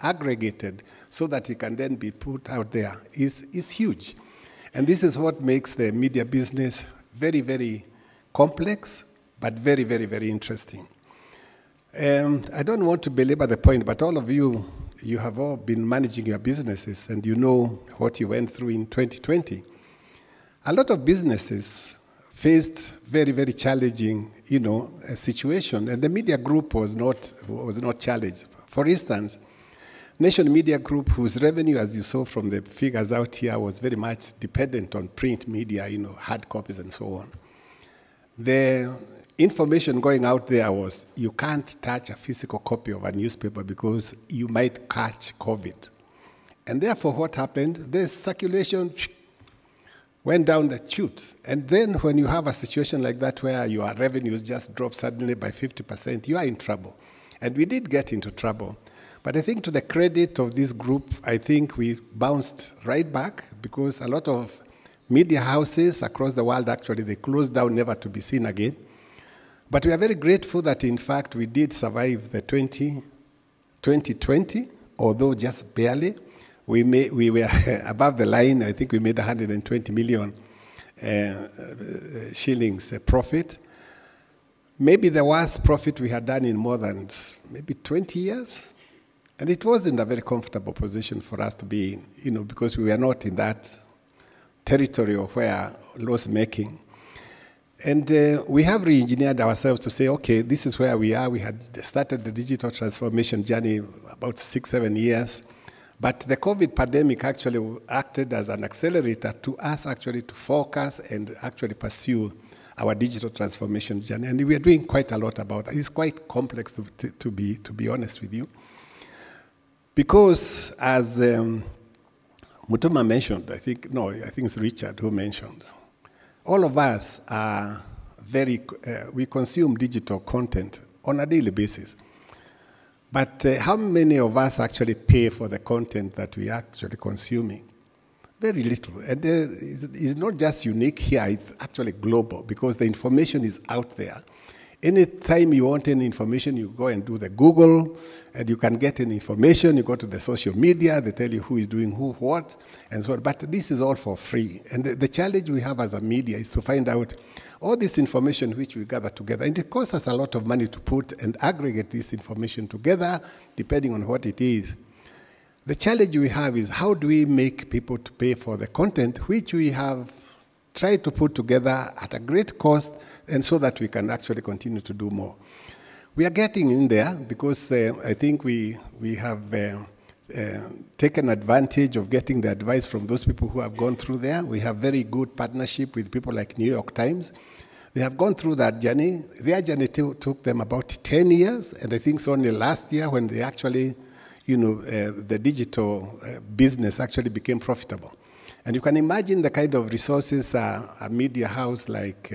aggregated so that it can then be put out there is huge. And this is what makes the media business very, very complex, but very, very, very interesting. I don't want to belabor the point, but all of you you have all been managing your businesses, and you know what you went through in 2020. A lot of businesses faced very, very challenging, situation, and the media group was not challenged. For instance, Nation Media Group, whose revenue, as you saw from the figures out here, was very much dependent on print media, hard copies and so on. The information going out there was, you can't touch a physical copy of a newspaper because you might catch COVID. And therefore, what happened? The circulation went down the chute. And then when you have a situation like that where your revenues just drop suddenly by 50%, you are in trouble. And we did get into trouble. But I think to the credit of this group, I think we bounced right back, because a lot of media houses across the world, actually, they closed down, never to be seen again. But we are very grateful that, in fact, we did survive the 2020, although just barely. We were above the line. I think we made 120 million shillings profit. Maybe the worst profit we had done in more than maybe 20 years. And it wasn't a very comfortable position for us to be in, because we were not in that territory of where loss making. And we have re-engineered ourselves to say, okay, this is where we are. We had started the digital transformation journey about 6-7 years. But the COVID pandemic actually acted as an accelerator to us actually to focus and actually pursue our digital transformation journey. And we are doing quite a lot about that. It's quite complex to be honest with you. Because as Mutuma mentioned, I think it's Richard who mentioned, all of us are we consume digital content on a daily basis. But how many of us actually pay for the content that we are actually consuming? Very little. And it's not just unique here, it's actually global, because the information is out there. Anytime you want any information, you go and do the Google, and you can get any information. You go to the social media, they tell you who is doing who, what, and so on. But this is all for free. And the challenge we have as a media is to find out all this information which we gather together. And it costs us a lot of money to put and aggregate this information together, depending on what it is. The challenge we have is, how do we make people to pay for the content which we have tried to put together at a great cost, and so that we can actually continue to do more. We are getting in there, because I think we have taken advantage of getting the advice from those people who have gone through there. We have very good partnership with people like New York Times. They have gone through that journey. Their journey took them about 10 years, and I think it's only last year when they actually, the digital business actually became profitable. And you can imagine the kind of resources a media house like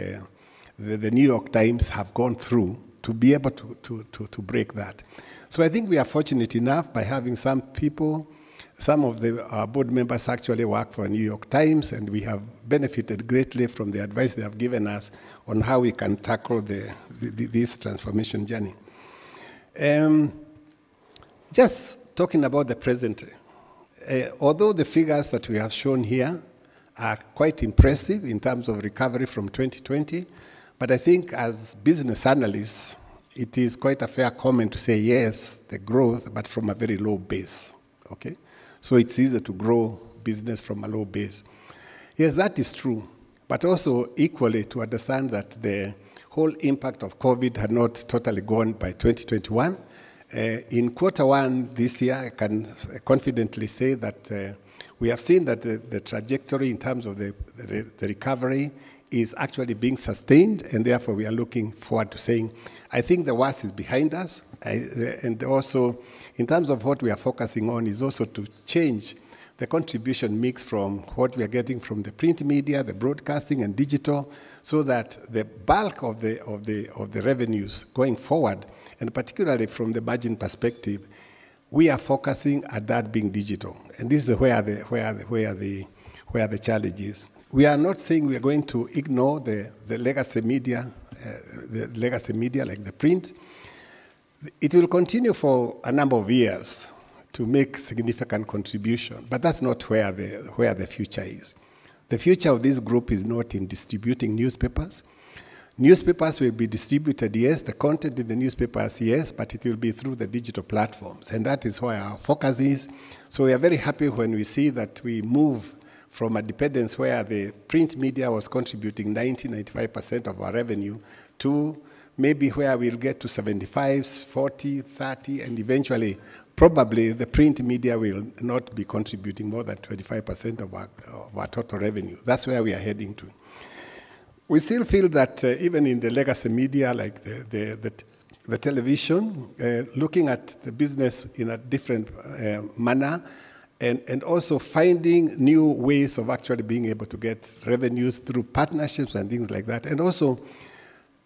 the New York Times have gone through to be able to break that. So I think we are fortunate enough by having some people, some of our board members actually work for New York Times, and we have benefited greatly from the advice they have given us on how we can tackle this transformation journey. Just talking about the present, although the figures that we have shown here are quite impressive in terms of recovery from 2020, but I think as business analysts, it is quite a fair comment to say, yes, the growth, but from a very low base, okay? So it's easier to grow business from a low base. Yes, that is true, but also equally to understand that the whole impact of COVID had not totally gone by 2021. In Q1 this year, I can confidently say that we have seen that the trajectory in terms of the recovery is actually being sustained, and therefore we are looking forward to saying, I think the worst is behind us. And also, in terms of what we are focusing on, is also to change the contribution mix from what we are getting from the print media, the broadcasting, and digital, so that the bulk of the revenues going forward, and particularly from the margin perspective, we are focusing at that being digital. And this is where the challenge is. We are not saying we are going to ignore the legacy media like the print. It will continue for a number of years to make significant contribution, but that's not where the future is. The future of this group is not in distributing newspapers. Newspapers will be distributed, yes. The content in the newspapers, yes, but it will be through the digital platforms. And that is where our focus is. So we are very happy when we see that we move from a dependence where the print media was contributing 90-95% of our revenue to maybe where we'll get to 75, 40, 30, and eventually probably the print media will not be contributing more than 25% of our total revenue. That's where we are heading to. We still feel that even in the legacy media, like the television, looking at the business in a different manner, and also finding new ways of actually being able to get revenues through partnerships and things like that, and also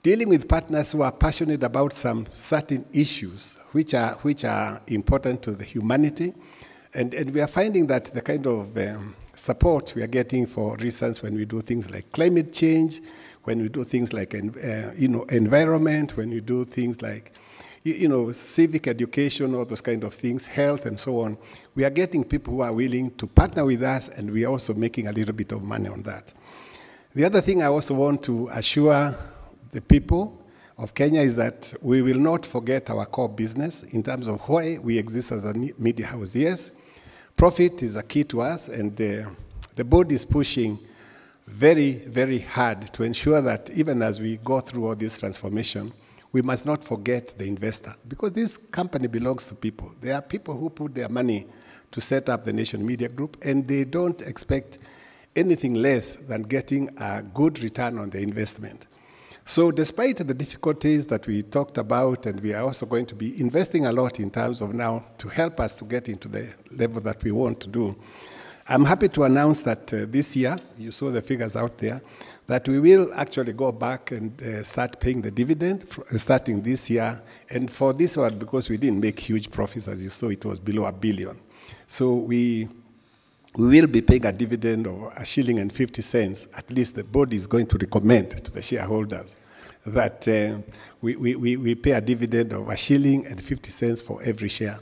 dealing with partners who are passionate about some certain issues which are important to the humanity. And we are finding that the kind of support we are getting, for instance, when we do things like climate change, when we do things like environment, when we do things like civic education, all those kind of things, health and so on, we are getting people who are willing to partner with us, and we are also making a little bit of money on that. The other thing I also want to assure the people of Kenya is that we will not forget our core business in terms of why we exist as a media house. Yes, profit is a key to us, and the board is pushing very, very hard to ensure that even as we go through all this transformation, we must not forget the investor, because this company belongs to people. There are people who put their money to set up the Nation Media Group, and they don't expect anything less than getting a good return on the investment. So despite the difficulties that we talked about, and we are also going to be investing a lot in terms of now to help us to get into the level that we want to do, I'm happy to announce that this year, you saw the figures out there, that we will actually go back and start paying the dividend starting this year. And for this one, because we didn't make huge profits, as you saw, it was below $1 billion. So we will be paying a dividend of $1.50. At least the board is going to recommend to the shareholders that we pay a dividend of $1.50 for every share.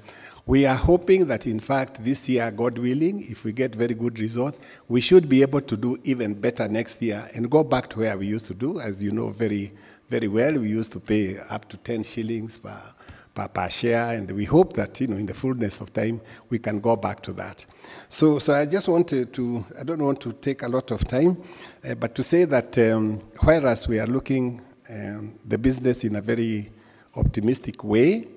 We are hoping that, in fact, this year, God willing, if we get very good results, we should be able to do even better next year and go back to where we used to do. As you know very, very well, we used to pay up to 10 shillings per share, and we hope that, in the fullness of time, we can go back to that. So I just wanted to, I don't want to take a lot of time, but to say that whereas we are looking the business in a very optimistic way,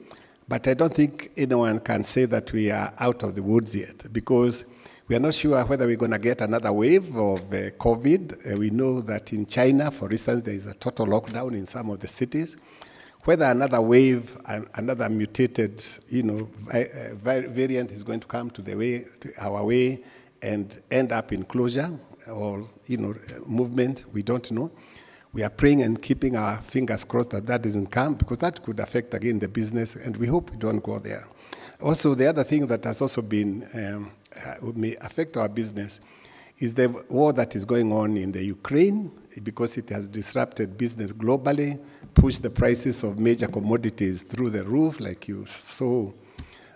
but I don't think anyone can say that we are out of the woods yet, because we are not sure whether we're going to get another wave of COVID. We know that in China, for instance, there is a total lockdown in some of the cities. Whether another wave, another mutated, variant is going to come to our way and end up in closure or, movement, we don't know. We are praying and keeping our fingers crossed that that doesn't come, because that could affect, again, the business, and we hope we don't go there. Also, the other thing that has also been, may affect our business is the war that is going on in the Ukraine, because it has disrupted business globally, pushed the prices of major commodities through the roof, like you saw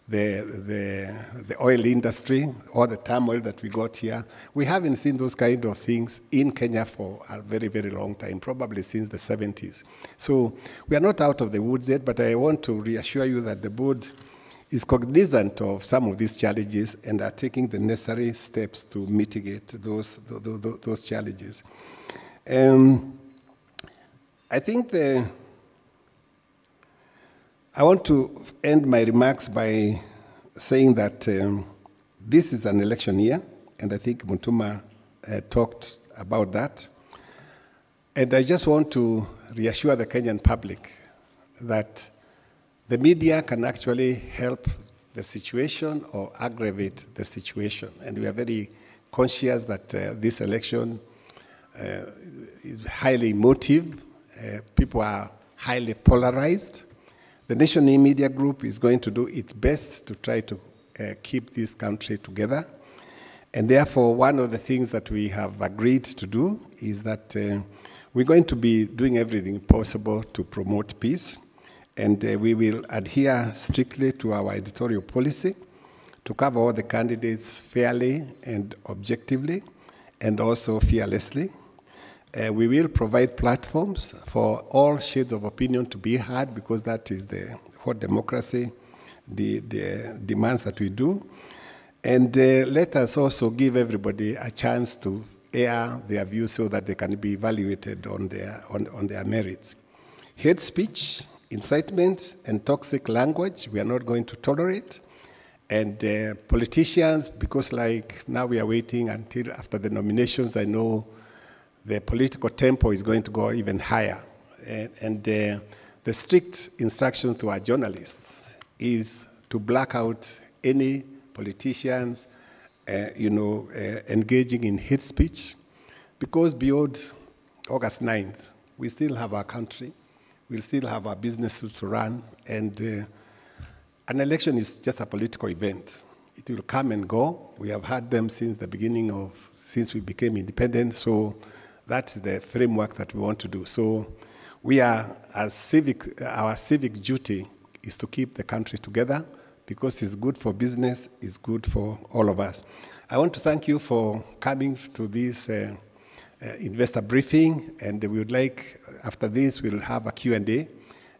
the oil industry, all the turmoil that we got here. We haven't seen those kind of things in Kenya for a very, very long time, probably since the 70s. So we are not out of the woods yet, but I want to reassure you that the board is cognizant of some of these challenges and are taking the necessary steps to mitigate those challenges. I think I want to end my remarks by saying that this is an election year, and I think Mutuma talked about that. And I just want to reassure the Kenyan public that the media can actually help the situation or aggravate the situation. And we are very conscious that this election is highly emotive. People are highly polarized. The Nation Media Group is going to do its best to try to keep this country together. And therefore, one of the things that we have agreed to do is that we're going to be doing everything possible to promote peace. And we will adhere strictly to our editorial policy to cover all the candidates fairly and objectively, and also fearlessly. We will provide platforms for all shades of opinion to be heard, because that is what democracy the demands that we do. And let us also give everybody a chance to air their views so that they can be evaluated on their merits. Hate speech, incitement, and toxic language, we are not going to tolerate. And politicians, because like now we are waiting until after the nominations, I know the political tempo is going to go even higher. And the strict instructions to our journalists is to black out any politicians engaging in hate speech, because beyond August 9th, we still have our country, we'll still have our businesses to run, and an election is just a political event. It will come and go. We have had them since the beginning since we became independent, so that's the framework that we want to do. So we are, our civic duty is to keep the country together, because it's good for business, it's good for all of us. I want to thank you for coming to this investor briefing, and we would like, after this, we'll have a Q&A.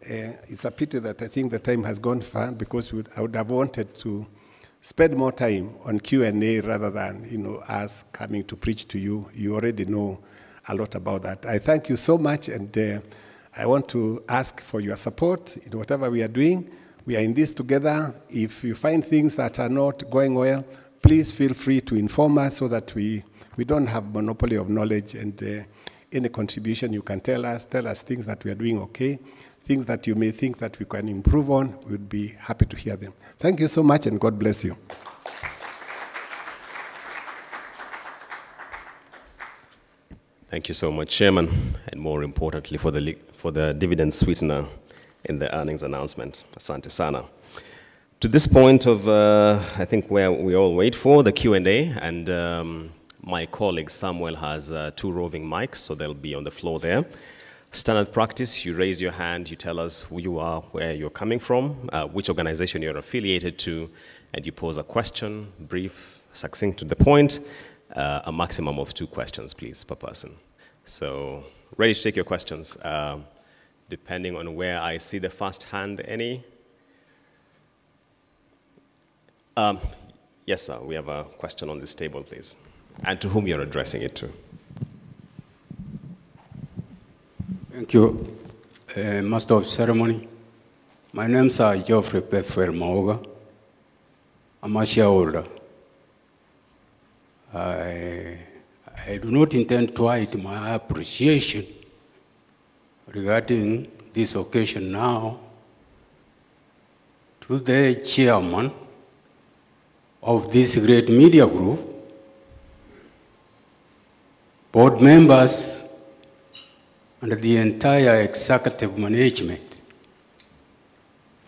It's a pity that I think the time has gone far, because I would have wanted to spend more time on Q&A rather than us coming to preach to you. You already know a lot about that. I thank you so much, and I want to ask for your support in whatever we are doing. We are in this together. If you find things that are not going well, please feel free to inform us so that we don't have monopoly of knowledge, and any contribution you can tell us things that we are doing okay, things that you may think that we can improve on. We would be happy to hear them. Thank you so much, and God bless you. Thank you so much, Chairman, and more importantly for the dividend sweetener in the earnings announcement. Asante sana. To this point of, I think where we all wait for the Q&A, and my colleague Samuel has 2 roving mics, so they'll be on the floor there. Standard practice, you raise your hand, you tell us who you are, where you're coming from, which organization you're affiliated to, and you pose a question, brief, succinct to the point, a maximum of 2 questions, please, per person. So, ready to take your questions. Depending on where I see the first hand, any? Yes, sir, we have a question on this table, please. And to whom you're addressing it to. Thank you, Master of Ceremony. My name is Geoffrey Pethuel Maoga. I'm a shareholder. I do not intend to hide my appreciation regarding this occasion now to the chairman of this great media group, board members, and the entire executive management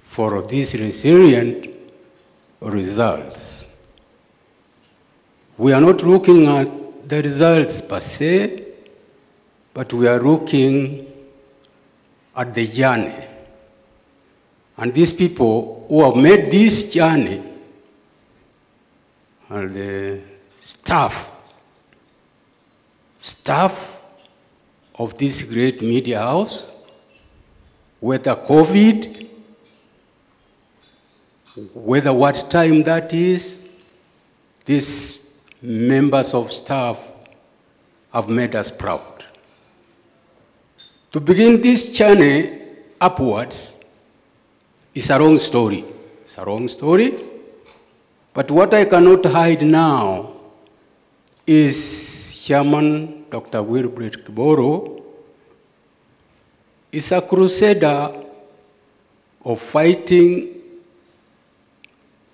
for these resilient results. We are not looking at the results per se, but we are looking at the journey. And these people who have made this journey are the staff of this great media house, whether COVID, whether what time that is, these members of staff have made us proud. To begin this journey upwards is a long story. It's a long story, but what I cannot hide now is Chairman Dr. Wilbert Kiboro is a crusader of fighting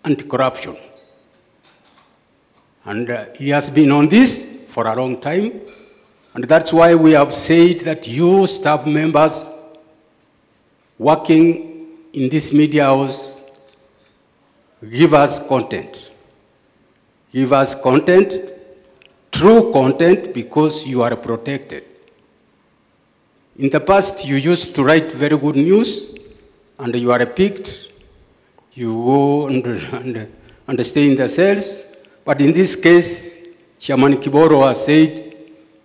anti-corruption. And he has been on this for a long time. And that's why we have said that you staff members working in this media house, give us content. Give us content, true content, because you are protected. In the past, you used to write very good news, and you are picked. You go and stay in the cells. But in this case, Chairman Kiboro has said,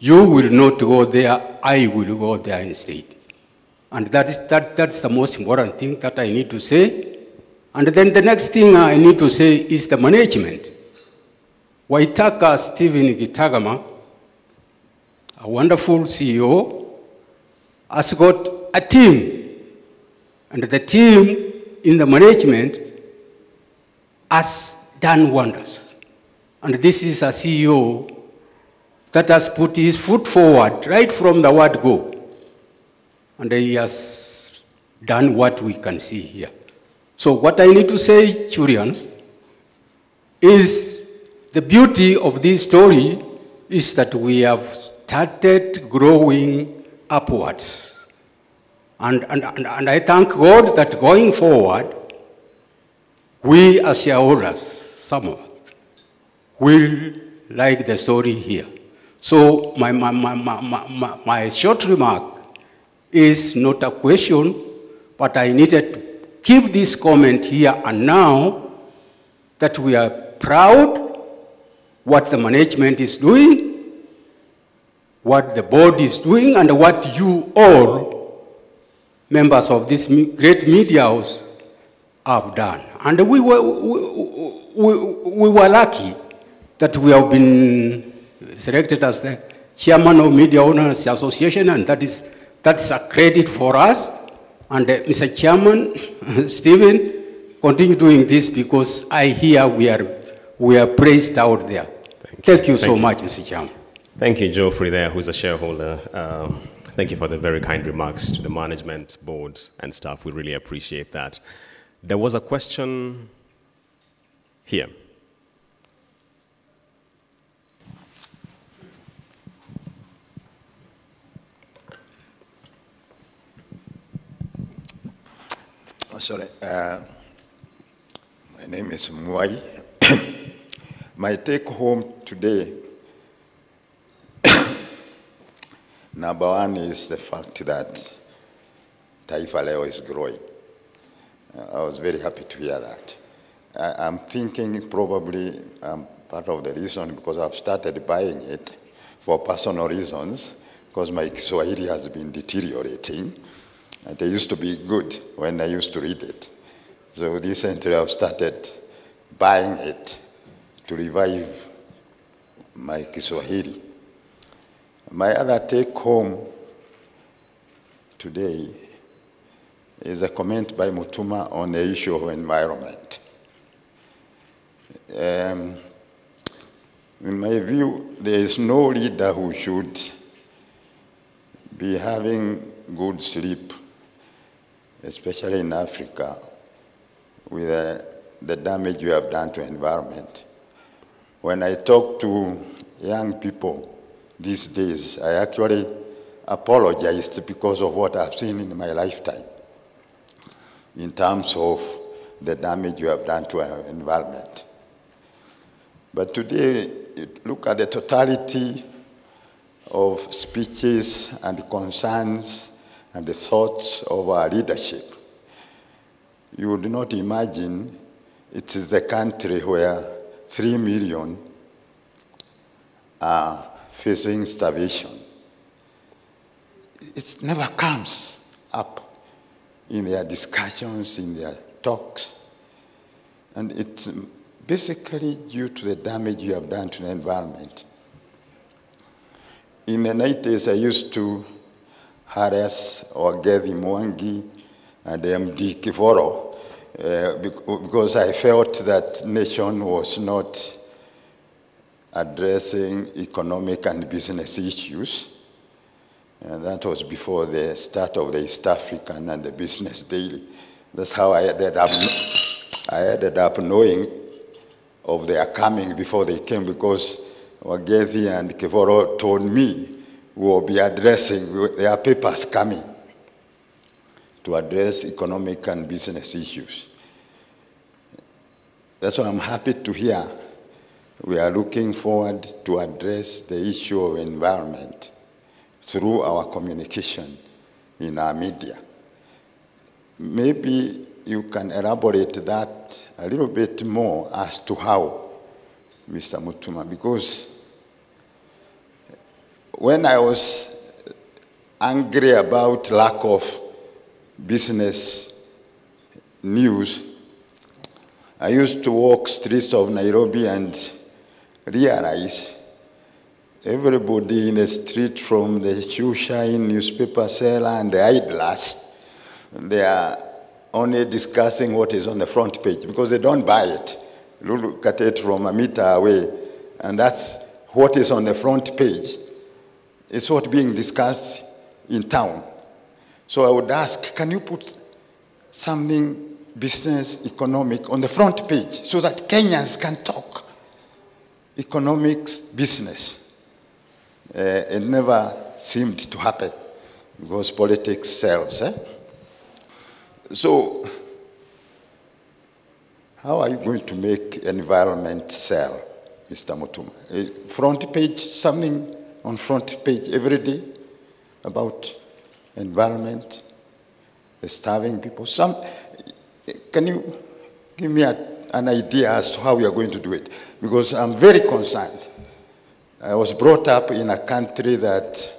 You will not go there, I will go there instead. And that's the most important thing that I need to say. And then the next thing I need to say is the management. Waitaka Stephen Gitagama, a wonderful CEO, has got a team. And the team in the management has done wonders. And this is a CEO that has put his foot forward right from the word go. And he has done what we can see here. So what I need to say, Churians, is the beauty of this story is that we have started growing upwards. And I thank God that going forward, we as shareholders, some of us, will like the story here. So my short remark is not a question, but I needed to give this comment here and now that we are proud what the management is doing, what the board is doing, and what you all, members of this great media house, have done. And we were lucky that we have been selected as the chairman of Media Owners Association, and that's a credit for us. And Mr. Chairman, Stephen, continue doing this because I hear we are praised out there. Thank you so much, Mr. Chairman. Thank you, Geoffrey there, who's a shareholder. Thank you for the very kind remarks to the management, board, and staff. We really appreciate that. There was a question here. Oh, sorry. My name is Mwai. My take home today, number one is the fact that Taifa Leo is growing. I was very happy to hear that. I'm thinking probably part of the reason because I've started buying it for personal reasons, because my Kiswahili has been deteriorating. And it used to be good when I used to read it. So recently I've started buying it to revive my Kiswahili. My other take home today is a comment by Mutuma on the issue of environment. In my view, there is no leader who should be having good sleep, especially in Africa, with the damage you have done to the environment. When I talk to young people these days, I actually apologized because of what I've seen in my lifetime in terms of the damage you have done to our environment. But today, look at the totality of speeches and concerns and the thoughts of our leadership. You would not imagine it is the country where 3 million are facing starvation. It never comes up in their discussions, in their talks. And it's basically due to the damage you have done to the environment. In the 90s, I used to harass Ogethi Mwangi and MD Kivoro because I felt that nation was not addressing economic and business issues. And that was before the start of the East African and the Business Daily. That's how I ended up knowing of their coming before they came, because Ogethi and Kivoro told me we will be addressing their papers coming to address economic and business issues. That's why I'm happy to hear we are looking forward to address the issue of environment through our communication in our media. Maybe you can elaborate that a little bit more as to how, Mr. Mutuma, because when I was angry about lack of business news, I used to walk streets of Nairobi and realize everybody in the street, from the shoe shine, newspaper seller, and the idlers, they are only discussing what is on the front page because they don't buy it. Look at it from a meter away, and that's what is on the front page. It's what being discussed in town. So I would ask, can you put something business, economic on the front page so that Kenyans can talk economics, business? It never seemed to happen because politics sells. So how are you going to make environment sell, Mr. Mutuma? Front page, something on front page every day about environment, starving people. Can you give me an idea as to how we are going to do it? Because I'm very concerned. I was brought up in a country that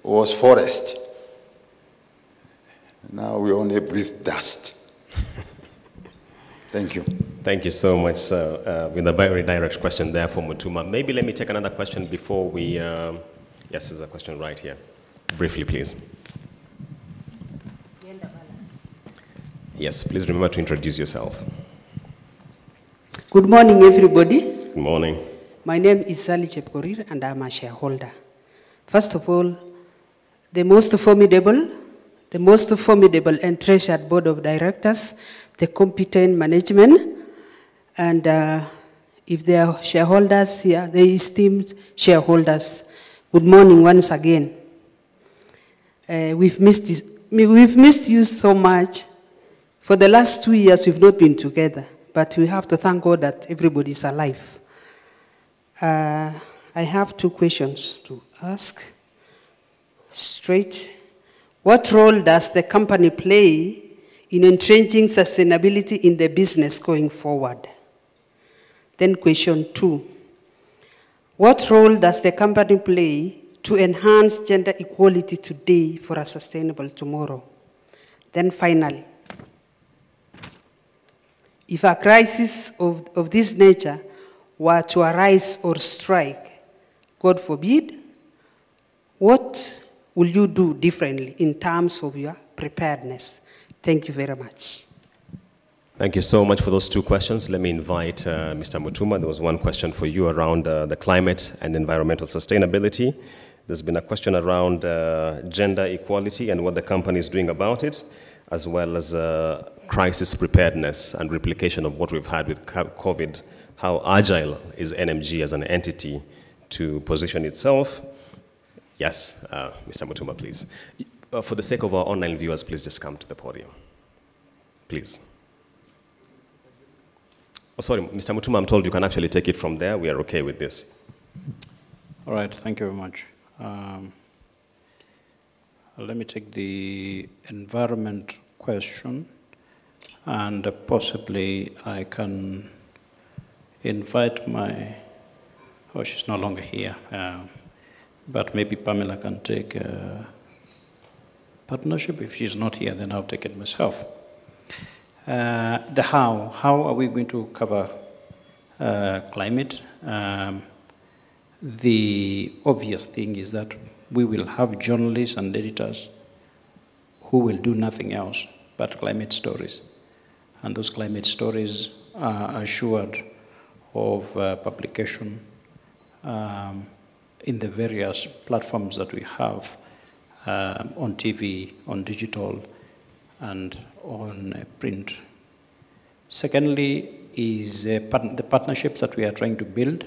was forest. Now we only breathe dust. Thank you. Thank you so much, sir. With a very direct question there for Mutuma. Maybe let me take another question before we... yes, there's a question right here. Briefly, please. Yes, please remember to introduce yourself. Good morning, everybody. Good morning. My name is Sally Chepkorir, and I'm a shareholder. First of all, the most formidable and treasured board of directors, the competent management, and if there are shareholders here, the esteemed shareholders, good morning once again. We've missed you so much. For the last 2 years, we've not been together, but we have to thank God that everybody's alive. I have 2 questions to ask straight. What role does the company play in entrenching sustainability in the business going forward? Then question 2. What role does the company play to enhance gender equality today for a sustainable tomorrow? Then finally, if a crisis of this nature were to arise or strike, God forbid, what will you do differently in terms of your preparedness? Thank you very much. Thank you so much for those 2 questions. Let me invite Mr. Mutuma. There was one question for you around the climate and environmental sustainability. There's been a question around gender equality and what the company is doing about it, as well as crisis preparedness and replication of what we've had with COVID. How agile is NMG as an entity to position itself? Yes, Mr. Mutuma, please. For the sake of our online viewers, please just come to the podium. Please. Oh, sorry, Mr. Mutuma, I'm told you can actually take it from there. We are okay with this. All right, thank you very much. Let me take the environment question, and possibly I can invite my, oh, she's no longer here, but maybe Pamela can take partnership. If she's not here, then I'll take it myself. The how are we going to cover climate? The obvious thing is that we will have journalists and editors who will do nothing else but climate stories. And those climate stories are assured of publication in the various platforms that we have on TV, on digital, and on print. Secondly is the partnerships that we are trying to build.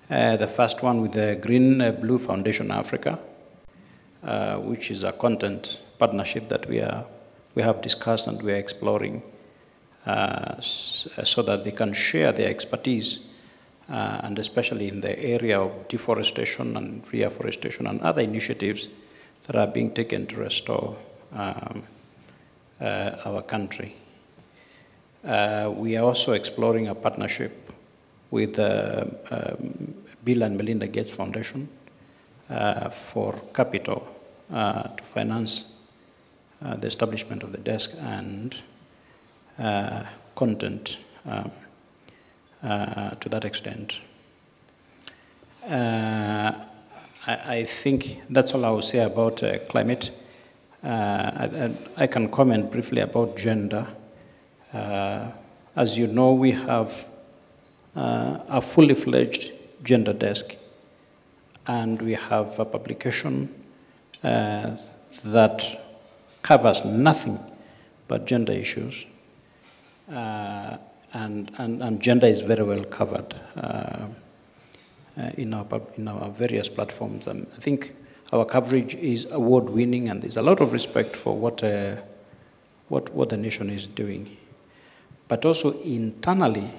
The first one with the Green Blue Foundation Africa, which is a content partnership that we have discussed and we are exploring so that they can share their expertise, and especially in the area of deforestation and reforestation and other initiatives that are being taken to restore our country. We are also exploring a partnership with Bill and Melinda Gates Foundation for capital to finance the establishment of the desk and content to that extent. I think that's all I will say about climate. I can comment briefly about gender. As you know, we have a fully fledged gender desk, and we have a publication that covers nothing but gender issues, and gender is very well covered in our various platforms. I think our coverage is award-winning, and there's a lot of respect for what the nation is doing. But also internally,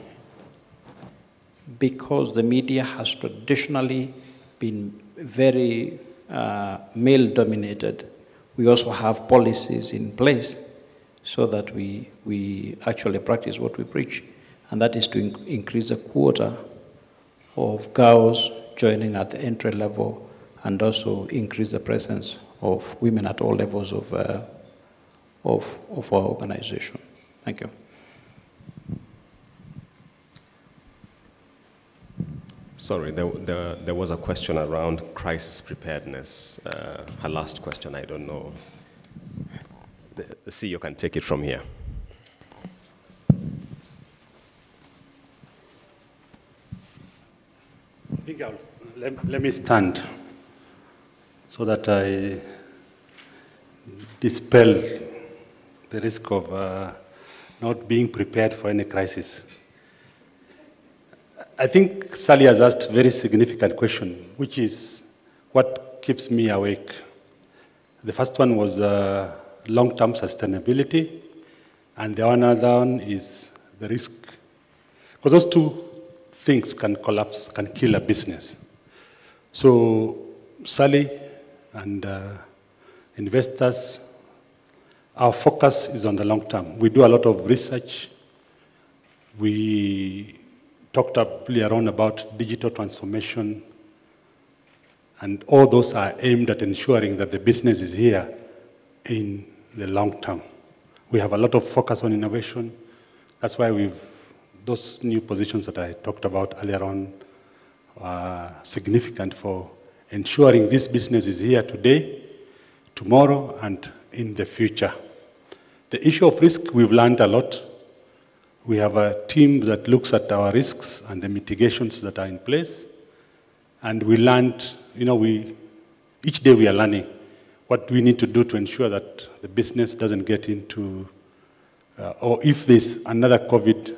because the media has traditionally been very male-dominated, we also have policies in place so that we actually practice what we preach, and that is to increase the quota of girls joining at the entry level, and also increase the presence of women at all levels of our organization. Thank you. Sorry, there was a question around crisis preparedness. Her last question, I don't know. The CEO can take it from here. I think let me stand so that I dispel the risk of not being prepared for any crisis. I think Sally has asked a very significant question, which is what keeps me awake. The first one was long-term sustainability, and the other one is the risk. Because those two things can collapse, can kill a business. So Sally and investors, our focus is on the long term. We do a lot of research. We talked earlier on about digital transformation, and all those are aimed at ensuring that the business is here in the long term. We have a lot of focus on innovation. That's why those new positions that I talked about earlier on are significant for ensuring this business is here today, tomorrow, and in the future. The issue of risk, we've learned a lot. We have a team that looks at our risks and the mitigations that are in place. And we learned, each day we are learning what we need to do to ensure that the business doesn't get into, or if there's another COVID,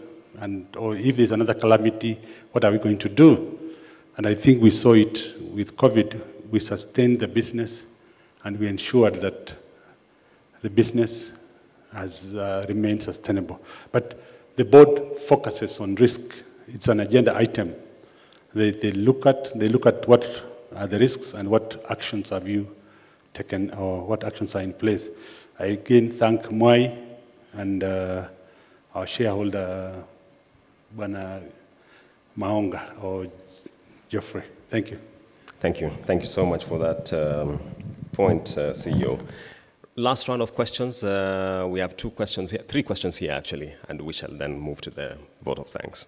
or if there's another calamity, what are we going to do? And I think we saw it with COVID. We sustained the business, and we ensured that the business has remained sustainable. But the board focuses on risk. It's an agenda item. They look at what are the risks and what actions have you taken, or what actions are in place. I again thank Mwai and our shareholder, Bwana Maonga, or Geoffrey. Thank you. Thank you. Thank you so much for that point, CEO. Last round of questions. We have 2 questions here, 3 questions here actually, and we shall then move to the vote of thanks.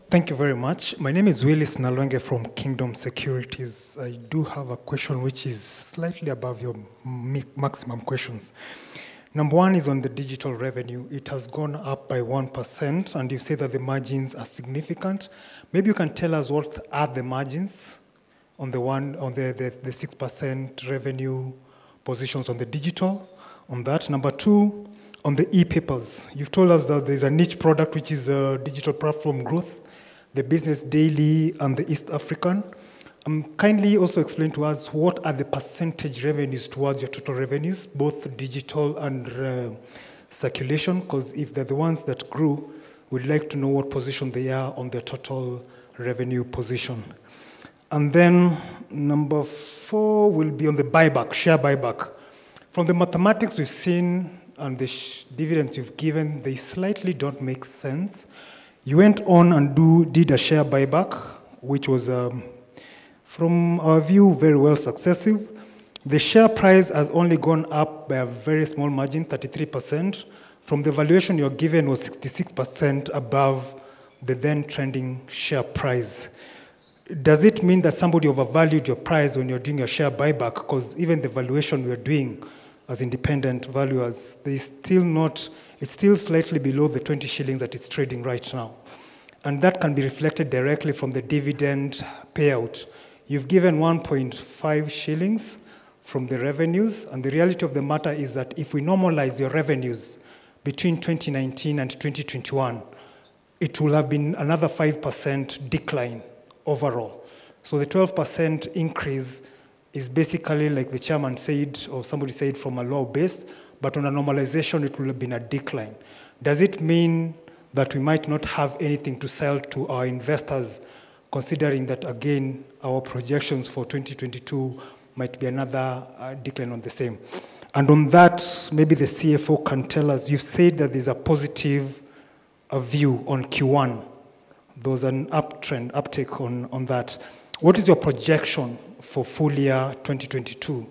Thank you very much. My name is Willis Nalwenge from Kingdom Securities. I do have a question which is slightly above your maximum questions. Number 1 is on the digital revenue. It has gone up by 1%, and you say that the margins are significant. Maybe you can tell us what are the margins on the 6% revenue positions on the digital, on that. Number 2, on the e-papers. You've told us that there's a niche product which is digital platform growth, the Business Daily and the East African. Kindly also explain to us what are the percentage revenues towards your total revenues, both digital and circulation, because if they're the ones that grew, we'd like to know what position they are on the total revenue position. And then number 4 will be on the buyback, share buyback. From the mathematics we've seen and the dividends you've given, they slightly don't make sense. You went on and did a share buyback which was, from our view, very well successive. The share price has only gone up by a very small margin, 33%. From the valuation you're given was 66% above the then trending share price. Does it mean that somebody overvalued your price when you're doing your share buyback? Because even the valuation we're doing as independent valuers, it's still slightly below the 20 shillings that it's trading right now. And that can be reflected directly from the dividend payout. You've given 1.5 shillings from the revenues, and the reality of the matter is that if we normalize your revenues between 2019 and 2021, it will have been another 5% decline overall. So the 12% increase is basically, like the chairman said, or somebody said, from a low base, but on a normalization, it will have been a decline. Does it mean that we might not have anything to sell to our investors, considering that, again, our projections for 2022 might be another decline on the same? And on that, maybe the CFO can tell us, you've said that there's a positive view on Q1. There was an uptake on that. What is your projection for full year 2022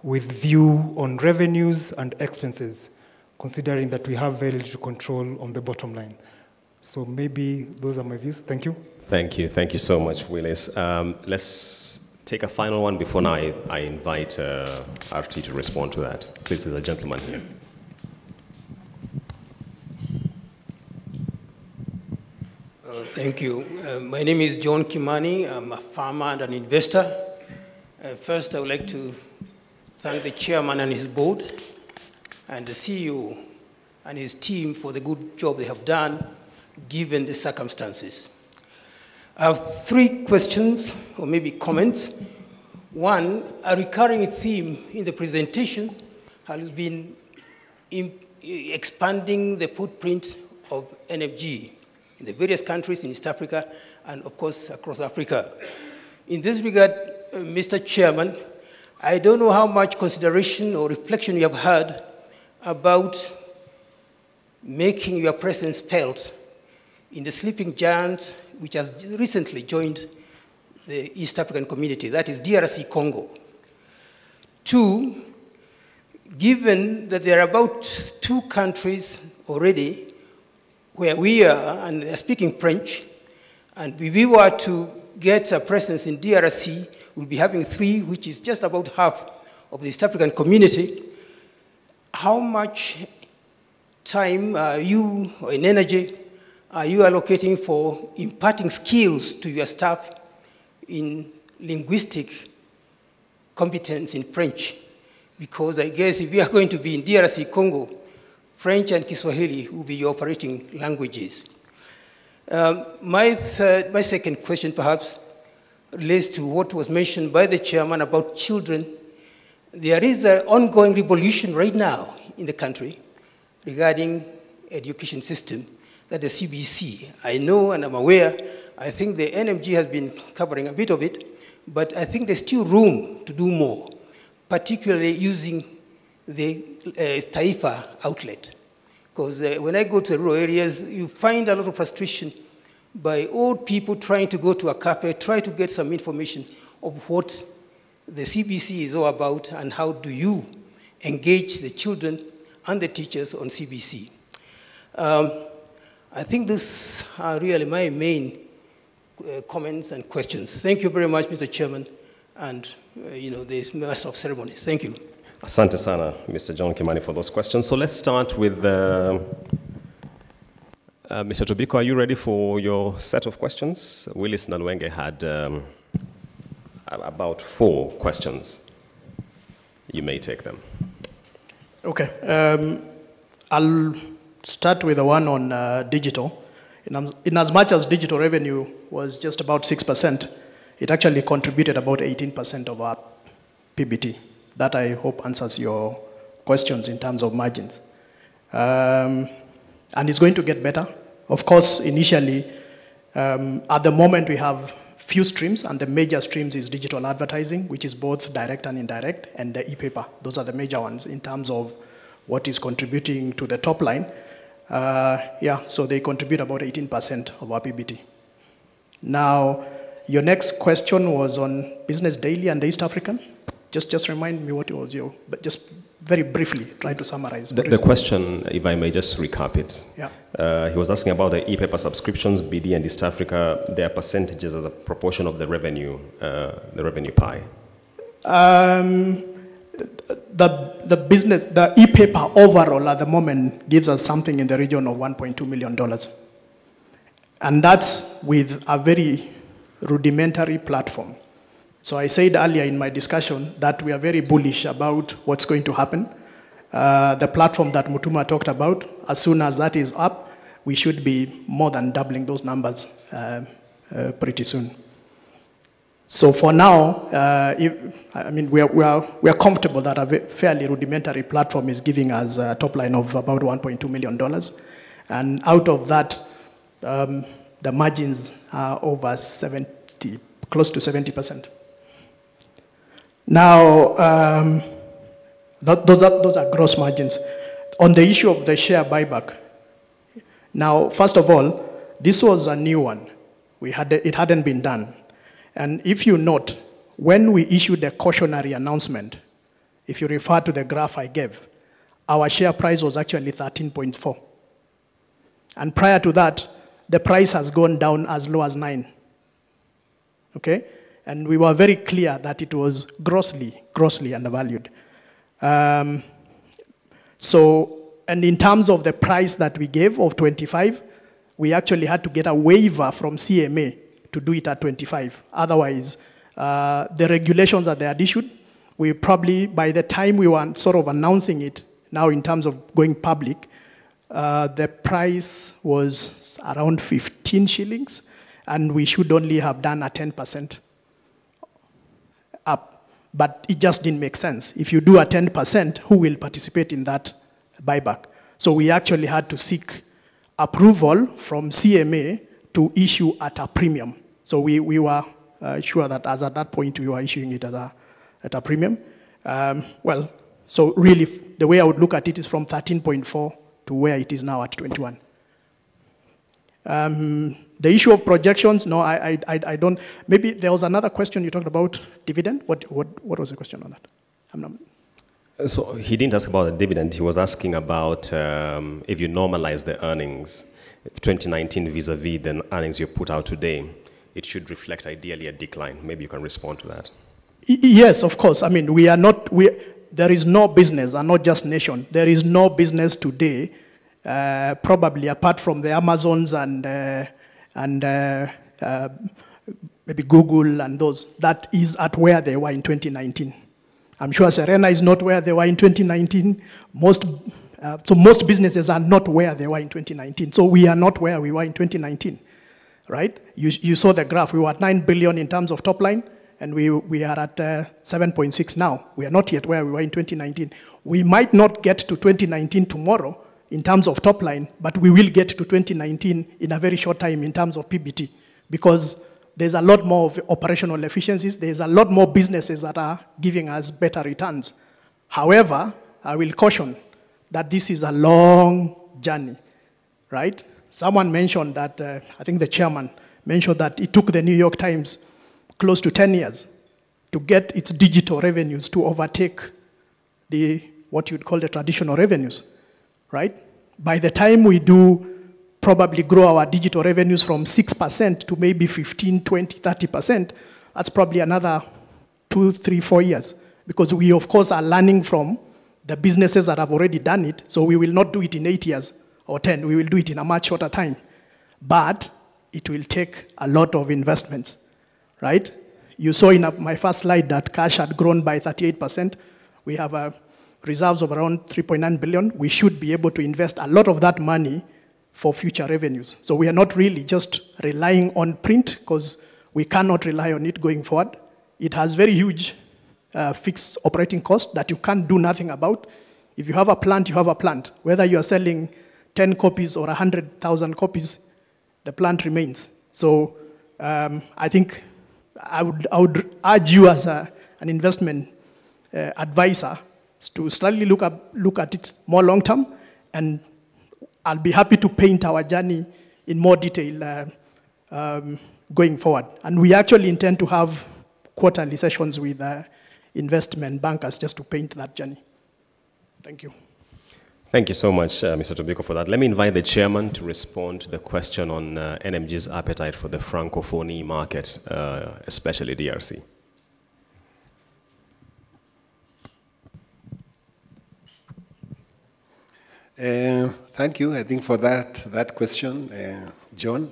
with view on revenues and expenses, considering that we have very little control on the bottom line? So maybe those are my views. Thank you. Thank you. Thank you so much, Willis. Let's take a final one before now I invite RT to respond to that. Please, there's a gentleman here. Thank you. My name is John Kimani. I'm a farmer and an investor. First, I would like to thank the chairman and his board and the CEO and his team for the good job they have done given the circumstances. I have three questions or maybe comments. One, a recurring theme in the presentation has been expanding the footprint of NFG in the various countries in East Africa and, of course, across Africa. In this regard, Mr. Chairman, I don't know how much consideration or reflection you have had about making your presence felt in the sleeping giant which has recently joined the East African community, that is DRC Congo. Two, given that there are about 2 countries already where we are, and they're speaking French, and if we were to get a presence in DRC, we'll be having 3, which is just about half of the East African community. How much time are you, or in energy, are you allocating for imparting skills to your staff in linguistic competence in French? Because I guess if we are going to be in DRC Congo, French and Kiswahili will be your operating languages. My second question, perhaps, relates to what was mentioned by the chairman about children. There is an ongoing revolution right now in the country regarding education system, that the CBC. I know and I'm aware, I think the NMG has been covering a bit of it, but I think there's still room to do more, particularly using the Taifa outlet. Because when I go to the rural areas, you find a lot of frustration by old people trying to go to a cafe, try to get some information of what the CBC is all about and how do you engage the children and the teachers on CBC. I think these are really my main comments and questions. Thank you very much, Mr. Chairman, and the Master of Ceremonies. Thank you. Asante sana, Mr. John Kimani, for those questions. So let's start with Mr. Tobiko. Are you ready for your set of questions? Willis Nalwenge had about 4 questions. You may take them. Okay. I'll start with the one on digital. In as much as digital revenue was just about 6%, it actually contributed about 18% of our PBT. That, I hope, answers your questions in terms of margins. And it's going to get better. Of course, initially, at the moment, we have few streams, and the major streams is digital advertising, which is both direct and indirect, and the e-paper. Those are the major ones in terms of what is contributing to the top line. So they contribute about 18% of our PBT. Now, Your next question was on Business Daily and the East African. Just remind me what it was, but just very briefly, try to summarize. The question, if I may just recap it. Yeah. He was asking about the e-paper subscriptions, BD and East Africa, their percentages as a proportion of the revenue pie. The e-paper overall at the moment gives us something in the region of $1.2 million. And that's with a very rudimentary platform. So I said earlier in my discussion that we are very bullish about what's going to happen. The platform that Mutuma talked about, as soon as that is up, we should be more than doubling those numbers pretty soon. So for now, we are comfortable that a fairly rudimentary platform is giving us a top line of about $1.2 million. And out of that, the margins are over 70, close to 70%. Now, those are gross margins. On the issue of the share buyback, now, first of all, this was a new one. It hadn't been done. And if you note, when we issued a cautionary announcement, if you refer to the graph I gave, our share price was actually 13.4. And prior to that, the price has gone down as low as 9. Okay? And we were very clear that it was grossly undervalued. And in terms of the price that we gave of 25, we actually had to get a waiver from CMA to do it at 25. Otherwise, the regulations that they had issued, we probably, by the time we were sort of announcing it, now in terms of going public, the price was around 15 shillings, and we should only have done a 10% up. But it just didn't make sense. If you do a 10%, who will participate in that buyback? So we actually had to seek approval from CMA to issue at a premium. So we were sure that as at that point we were issuing it at a premium. So really the way I would look at it is from 13.4 to where it is now at 21. The issue of projections, no, I don't. Maybe there was another question you talked about dividend. What was the question on that? I'm not. So he didn't ask about the dividend. He was asking about if you normalize the earnings, 2019 vis-a-vis the earnings you put out today, it should reflect ideally a decline. Maybe you can respond to that. Yes, of course. I mean, there is no business, and not just Nation. There is no business today, probably apart from the Amazons and maybe Google and those, that is at where they were in 2019. I'm sure Serena is not where they were in 2019. So most businesses are not where they were in 2019. So we are not where we were in 2019, right? You saw the graph. We were at 9 billion in terms of top line, and we are at 7.6 now. We are not yet where we were in 2019. We might not get to 2019 tomorrow in terms of top line, but we will get to 2019 in a very short time in terms of PBT, because there's a lot more of operational efficiencies. There's a lot more businesses that are giving us better returns. However, I will caution that this is a long journey, right? Someone mentioned that, I think the chairman mentioned that it took the New York Times close to 10 years to get its digital revenues to overtake what you'd call the traditional revenues, right? By the time we do probably grow our digital revenues from 6% to maybe 15, 20, 30%, that's probably another 2, 3, 4 years. Because we, of course, are learning from the businesses that have already done it, so we will not do it in 8 years or 10. We will do it in a much shorter time. But it will take a lot of investments, right? You saw in my first slide that cash had grown by 38%. We have reserves of around 3.9 billion. We should be able to invest a lot of that money for future revenues. So we are not really just relying on print, because we cannot rely on it going forward. It has very huge fixed operating costs that you can't do nothing about. If you have a plant, you have a plant. Whether you are selling 10 copies or 100,000 copies, the plant remains. So I think I would urge you as an investment advisor to slightly look at it more long term, and I'll be happy to paint our journey in more detail going forward. And we actually intend to have quarterly sessions with investment bankers just to paint that journey. Thank you. Thank you so much, Mr. Tobiko, for that. Let me invite the chairman to respond to the question on NMG's appetite for the Francophonie market, especially DRC. Thank you, I think, for that question, John.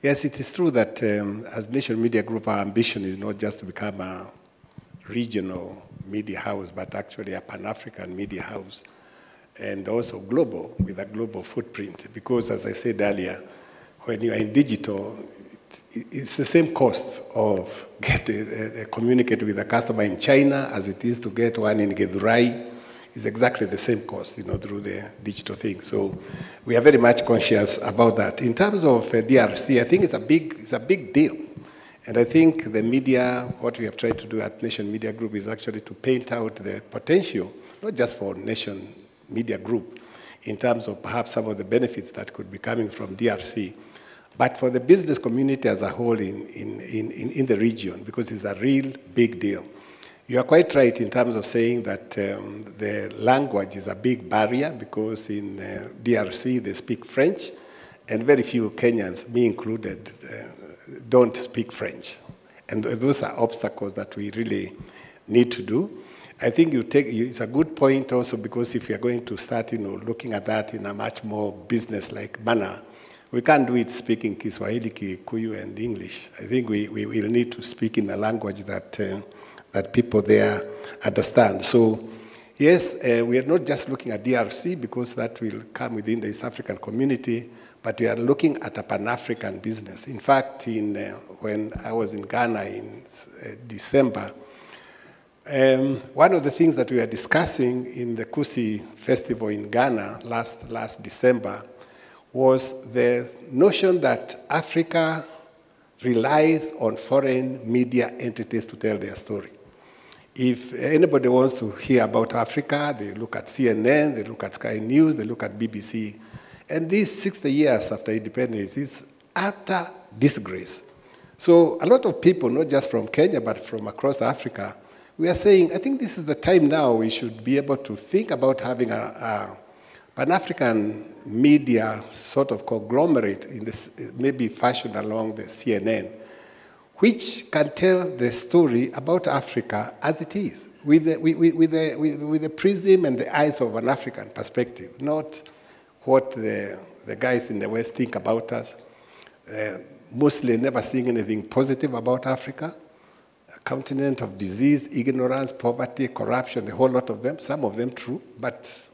Yes, it is true that as Nation Media Group, our ambition is not just to become a regional media house, but actually a Pan-African media house, and also global, with a global footprint. Because, as I said earlier, when you are in digital, it's the same cost of communicate with a customer in China as it is to get one in Githurai. It's exactly the same cost, through the digital thing. So we are very much conscious about that. In terms of DRC, I think it's a big deal. And I think the media, what we have tried to do at Nation Media Group is actually to paint out the potential, not just for Nation Media Group, in terms of perhaps some of the benefits that could be coming from DRC, but for the business community as a whole in the region, because it's a real big deal. You are quite right in terms of saying that the language is a big barrier, because in DRC they speak French, and very few Kenyans, me included, don't speak French. And those are obstacles that we really need to do. I think it's a good point also, because if you're going to start looking at that in a much more business-like manner, we can't do it speaking Kiswahili, Kikuyu, and English. I think we will need to speak in a language that people there understand. So yes, we are not just looking at DRC, because that will come within the East African community, but we are looking at a Pan-African business. In fact, when I was in Ghana in December, one of the things that we were discussing in the Kusi Festival in Ghana last December was the notion that Africa relies on foreign media entities to tell their story. If anybody wants to hear about Africa, they look at CNN, they look at Sky News, they look at BBC. And these 60 years after independence is utter disgrace. So a lot of people, not just from Kenya, but from across Africa, we are saying, I think this is the time now we should be able to think about having a Pan-African media sort of conglomerate in this, maybe fashioned along the CNN, which can tell the story about Africa as it is, with the prism and the eyes of an African perspective, not what the guys in the West think about us, mostly never seeing anything positive about Africa, a continent of disease, ignorance, poverty, corruption, a whole lot of them, some of them true, but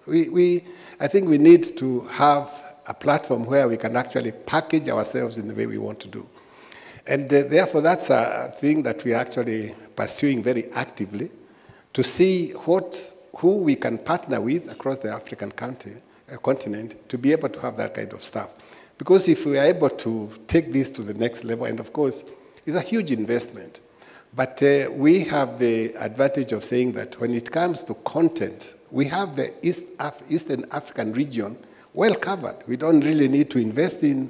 I think we need to have a platform where we can actually package ourselves in the way we want to do. And therefore, that's a thing that we're actually pursuing very actively, to see who we can partner with across the African continent to be able to have that kind of stuff. Because if we are able to take this to the next level, and of course, it's a huge investment, but we have the advantage of saying that when it comes to content, we have the Eastern African region well covered. We don't really need to invest in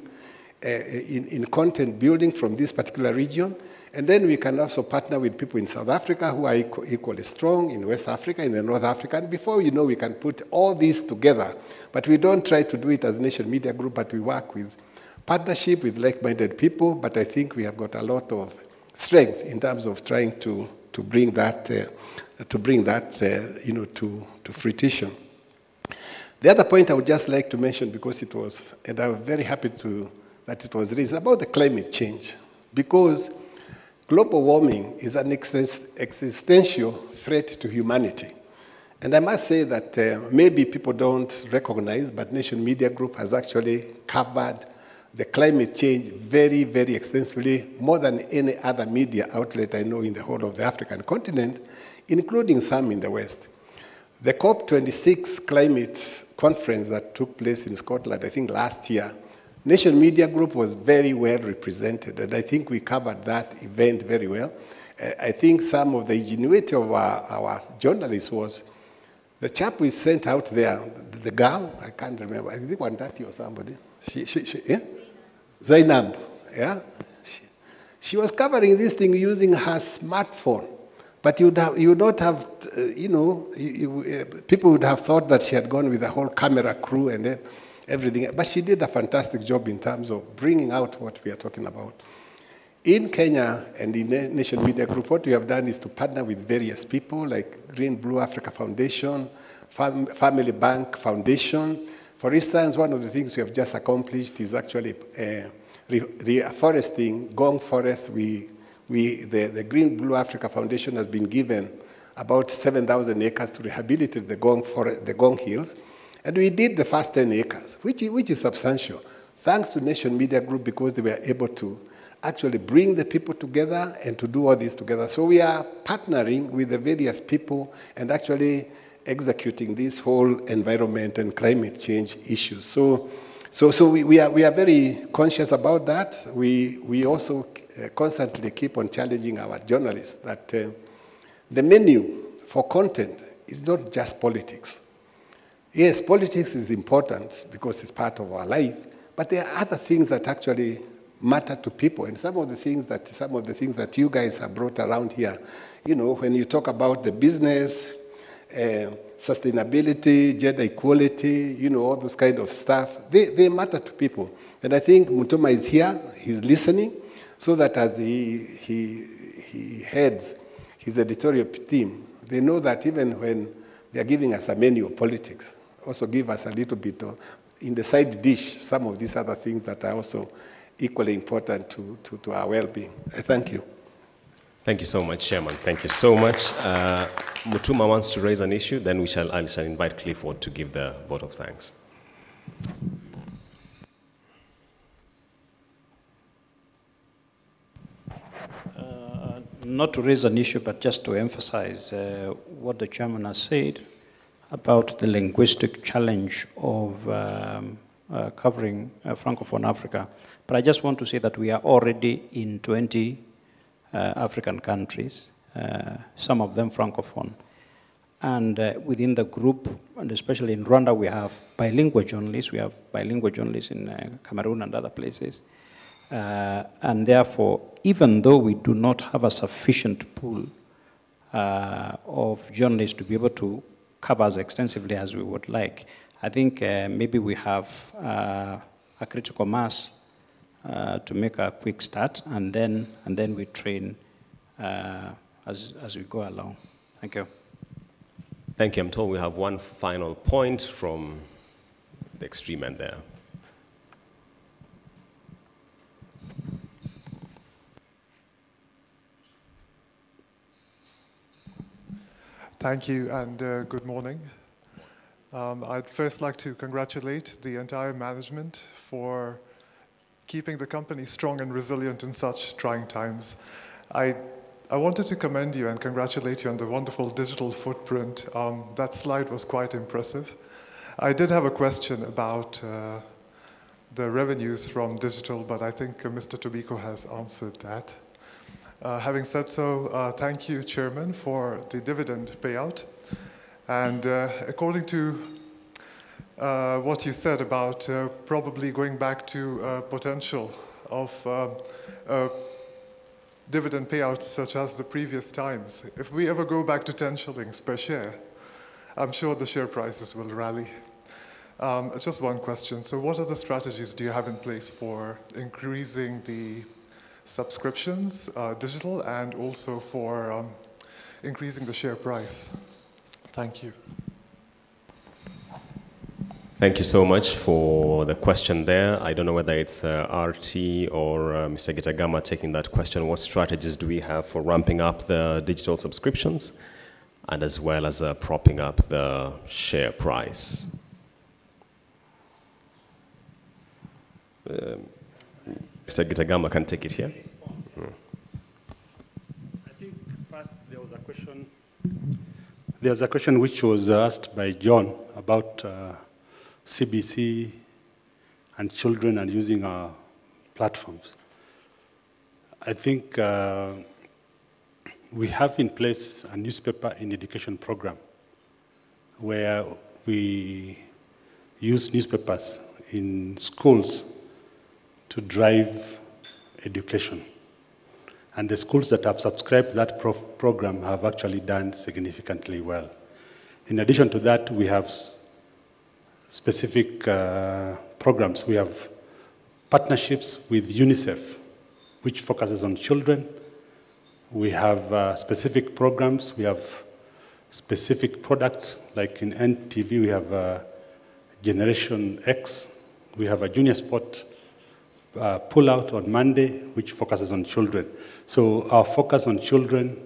content building from this particular region. And then we can also partner with people in South Africa who are equally strong, in West Africa, in the North Africa. And before you know, we can put all these together. But we don't try to do it as Nation Media Group, but we work with partnership with like-minded people. But I think we have got a lot of strength in terms of trying to bring that to fruition. The other point I would just like to mention, because it was, and I'm very happy that it was raised, about the climate change. Because global warming is an existential threat to humanity. And I must say that maybe people don't recognize, but Nation Media Group has actually covered the climate change very, very extensively, more than any other media outlet I know in the whole of the African continent, including some in the West. The COP26 climate conference that took place in Scotland, I think last year, Nation Media Group was very well represented, and I think we covered that event very well. I think some of the ingenuity of our journalists was, the chap we sent out there, the girl, I can't remember, I think Wandati or somebody, yeah? Zainab, yeah? She was covering this thing using her smartphone. But you would not have, people would have thought that she had gone with the whole camera crew and then everything. But she did a fantastic job in terms of bringing out what we are talking about. In Kenya and in the Nation Media Group, what we have done is to partner with various people like Green Blue Africa Foundation, Family Bank Foundation. For instance, one of the things we have just accomplished is actually reforesting Gong Forest. The Green Blue Africa Foundation has been given about 7,000 acres to rehabilitate the Gong Hills. And we did the first 10 acres, which is substantial, thanks to Nation Media Group, because they were able to actually bring the people together and to do all this together. So we are partnering with the various people and actually executing this whole environment and climate change issues. So we are very conscious about that. We also constantly keep on challenging our journalists that the menu for content is not just politics. Yes, politics is important because it's part of our life, but there are other things that actually matter to people, and some of the things that you guys have brought around here, when you talk about the business, sustainability, gender equality, all those kind of stuff, they matter to people. And I think Mutuma is here, he's listening, so that as he heads his editorial team, they know that even when they're giving us a menu of politics, also give us a little bit of, in the side dish, some of these other things that are also equally important to our well-being. I thank you. Thank you so much, Chairman. Thank you so much. Mutuma wants to raise an issue, then I shall invite Clifford to give the vote of thanks. Not to raise an issue, but just to emphasize what the chairman has said about the linguistic challenge of covering Francophone Africa. But I just want to say that we are already in 20 African countries, some of them Francophone. And within the group, and especially in Rwanda, we have bilingual journalists. We have bilingual journalists in Cameroon and other places. And therefore, even though we do not have a sufficient pool of journalists to be able to cover as extensively as we would like, I think maybe we have a critical mass to make a quick start, and then we train as we go along. Thank you. Thank you. I'm told we have one final point from the extreme end there. Thank you, and good morning. I'd first like to congratulate the entire management for keeping the company strong and resilient in such trying times. I wanted to commend you and congratulate you on the wonderful digital footprint. That slide was quite impressive. I did have a question about the revenues from digital, but I think Mr. Tobiko has answered that. Having said so, thank you, Chairman, for the dividend payout. And according to what you said about probably going back to potential of dividend payouts such as the previous times, if we ever go back to 10 shillings per share, I'm sure the share prices will rally. Just one question. So what other strategies do you have in place for increasing the subscriptions, digital, and also for increasing the share price? Thank you. Thank you so much for the question there. I don't know whether it's RT or Mr. Gitagama taking that question. What strategies do we have for ramping up the digital subscriptions and as well as propping up the share price? Mr. Gitagama can take it here. I think first there was a question which was asked by John about CBC and children and using our platforms. I think we have in place a newspaper in education program where we use newspapers in schools to drive education. And the schools that have subscribed to that program have actually done significantly well. In addition to that, we have specific programs. We have partnerships with UNICEF, which focuses on children. We have specific programs. We have specific products, like in NTV, we have Generation X. We have a junior sport pull-out on Monday, which focuses on children. So our focus on children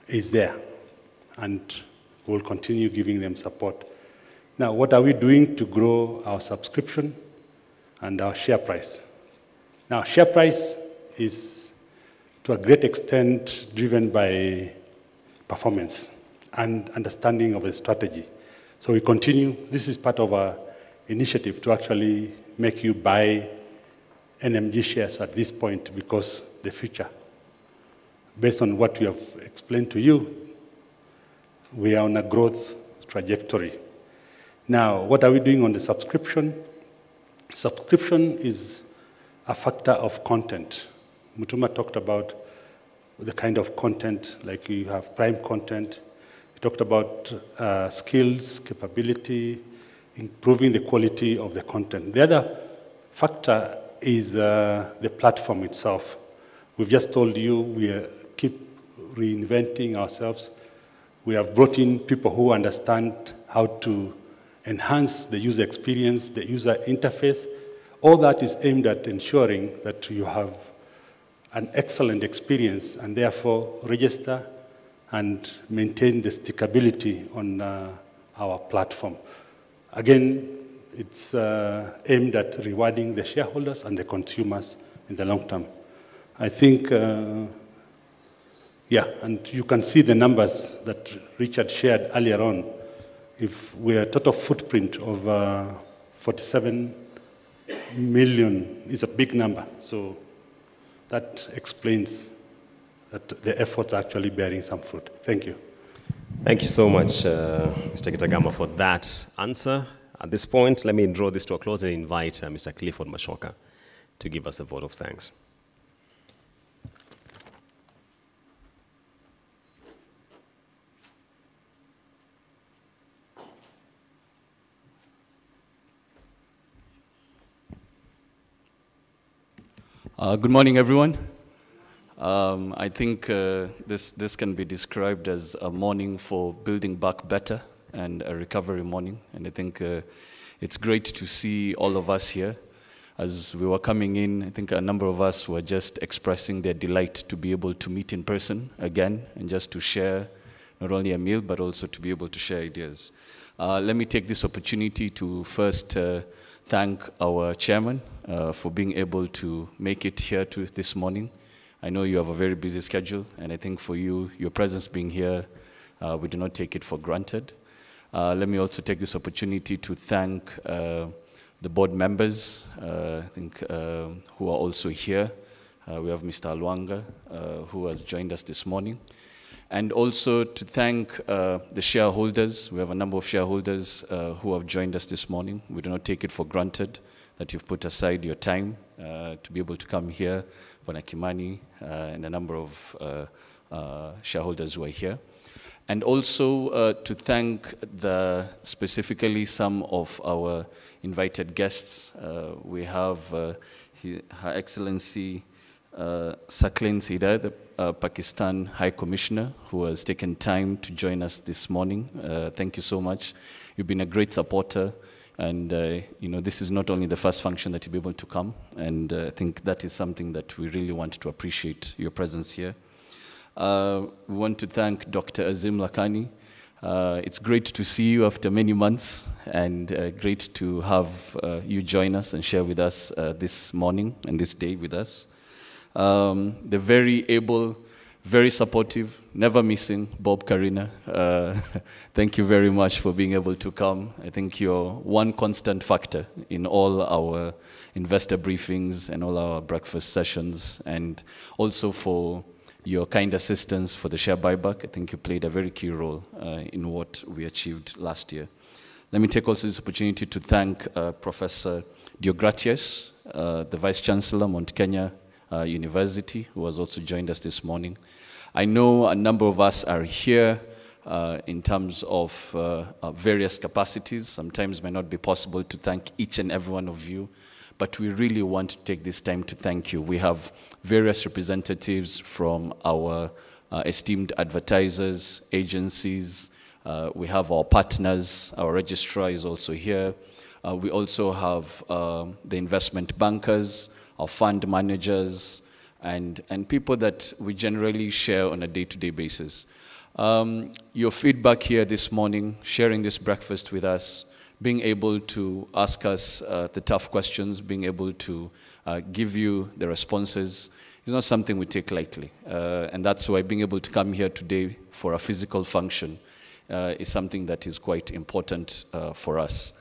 is there, and we'll continue giving them support. Now, what are we doing to grow our subscription and our share price? Now, share price is, to a great extent, driven by performance and understanding of the strategy. So we continue. This is part of our initiative to actually make you buy NMG shares at this point, because the future, based on what we have explained to you, we are on a growth trajectory. Now, what are we doing on the subscription? Subscription is a factor of content. Mutuma talked about the kind of content, like you have prime content. He talked about skills, capability, improving the quality of the content. The other factor is the platform itself. We've just told you we keep reinventing ourselves. We have brought in people who understand how to enhance the user experience, the user interface. All that is aimed at ensuring that you have an excellent experience and therefore register and maintain the stickability on our platform. Again, it's aimed at rewarding the shareholders and the consumers in the long term. I think, yeah, and you can see the numbers that Richard shared earlier on. If we're a total footprint of 47 million, is a big number. So that explains that the efforts are actually bearing some fruit. Thank you. Thank you so much, Mr. Kitagama, for that answer. At this point, let me draw this to a close and invite Mr. Clifford Mashoka to give us a vote of thanks. Good morning, everyone. I think this can be described as a morning for building back better and a recovery morning. And I think it's great to see all of us here. As we were coming in, I think a number of us were just expressing their delight to be able to meet in person again and just to share not only a meal, but also to be able to share ideas. Let me take this opportunity to first thank our chairman for being able to make it here to this morning. I know you have a very busy schedule, and I think for you, your presence being here, we do not take it for granted. Let me also take this opportunity to thank the board members, I think, who are also here. We have Mr. Alwanga, who has joined us this morning. And also to thank the shareholders. We have a number of shareholders who have joined us this morning. We do not take it for granted that you've put aside your time to be able to come here, Bwana Kimani, and a number of shareholders who are here. And also to thank specifically some of our invited guests. We have Her Excellency Saklin Sida, the Pakistan High Commissioner, who has taken time to join us this morning. Thank you so much. You've been a great supporter, and you know, this is not only the first function that you'll be able to come, and I think that is something that we really want to appreciate your presence here. We want to thank Dr. Azim Lakani. It's great to see you after many months, and great to have you join us and share with us this morning and this day with us. The very able, very supportive, never missing Bob Karina. Thank you very much for being able to come. I think you're one constant factor in all our investor briefings and all our breakfast sessions, and also for your kind assistance for the share buyback. I think you played a very key role in what we achieved last year. Let me take also this opportunity to thank Professor Diogratius, the Vice Chancellor, Mount Kenya University, who has also joined us this morning. I know a number of us are here in terms of various capacities. Sometimes it may not be possible to thank each and every one of you, but we really want to take this time to thank you. We have various representatives from our esteemed advertisers, agencies. We have our partners. Our registrar is also here. We also have the investment bankers, our fund managers, and people that we generally share on a day-to-day basis. Your feedback here this morning, sharing this breakfast with us, being able to ask us the tough questions, being able to give you the responses, is not something we take lightly. And that's why being able to come here today for a physical function is something that is quite important for us.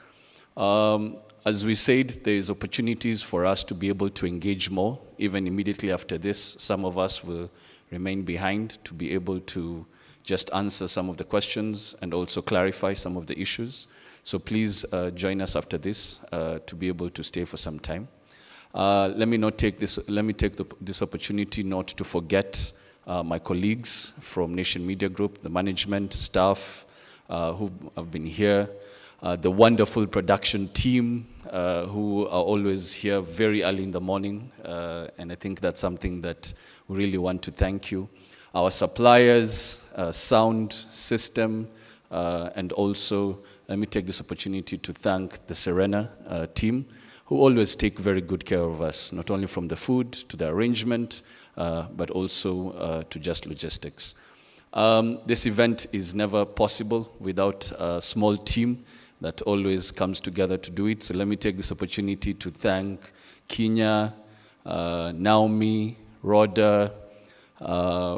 As we said, there is opportunities for us to be able to engage more. Even immediately after this, some of us will remain behind to be able to just answer some of the questions and also clarify some of the issues. So please join us after this to be able to stay for some time. Let me take this opportunity not to forget my colleagues from Nation Media Group, the management, staff who have been here, the wonderful production team who are always here very early in the morning, and I think that's something that we really want to thank you. Our suppliers, sound system, and also let me take this opportunity to thank the Serena team, who always take very good care of us, not only from the food to the arrangement, but also to just logistics. This event is never possible without a small team that always comes together to do it. So let me take this opportunity to thank Kenya, Naomi, Rhoda.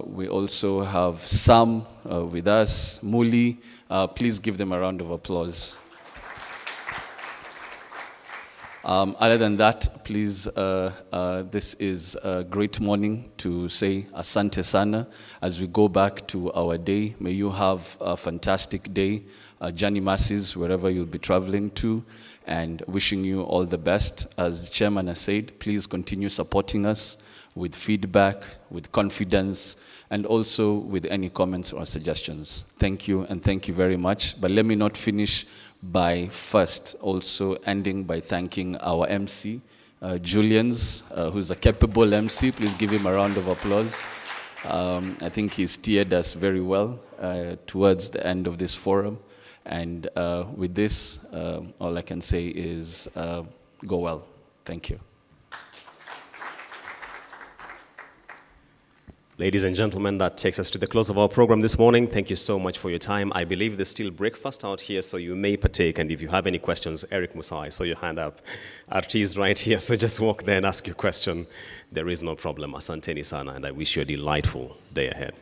We also have Sam with us, Muli. Please give them a round of applause. Other than that, please, this is a great morning to say Asante Sana as we go back to our day. May you have a fantastic day. Journey masses wherever you'll be traveling to, and wishing you all the best. As the chairman has said, please continue supporting us with feedback, with confidence, and also with any comments or suggestions. Thank you, and thank you very much. But let me not finish by first also ending by thanking our MC, Julians, who's a capable MC. Please give him a round of applause. I think he steered us very well towards the end of this forum. And with this, all I can say is go well. Thank you. Ladies and gentlemen, that takes us to the close of our program this morning. Thank you so much for your time. I believe there's still breakfast out here, so you may partake. And if you have any questions, Eric Musa, I saw your hand up. RT is right here, so just walk there and ask your question. There is no problem. Asanteni sana, and I wish you a delightful day ahead.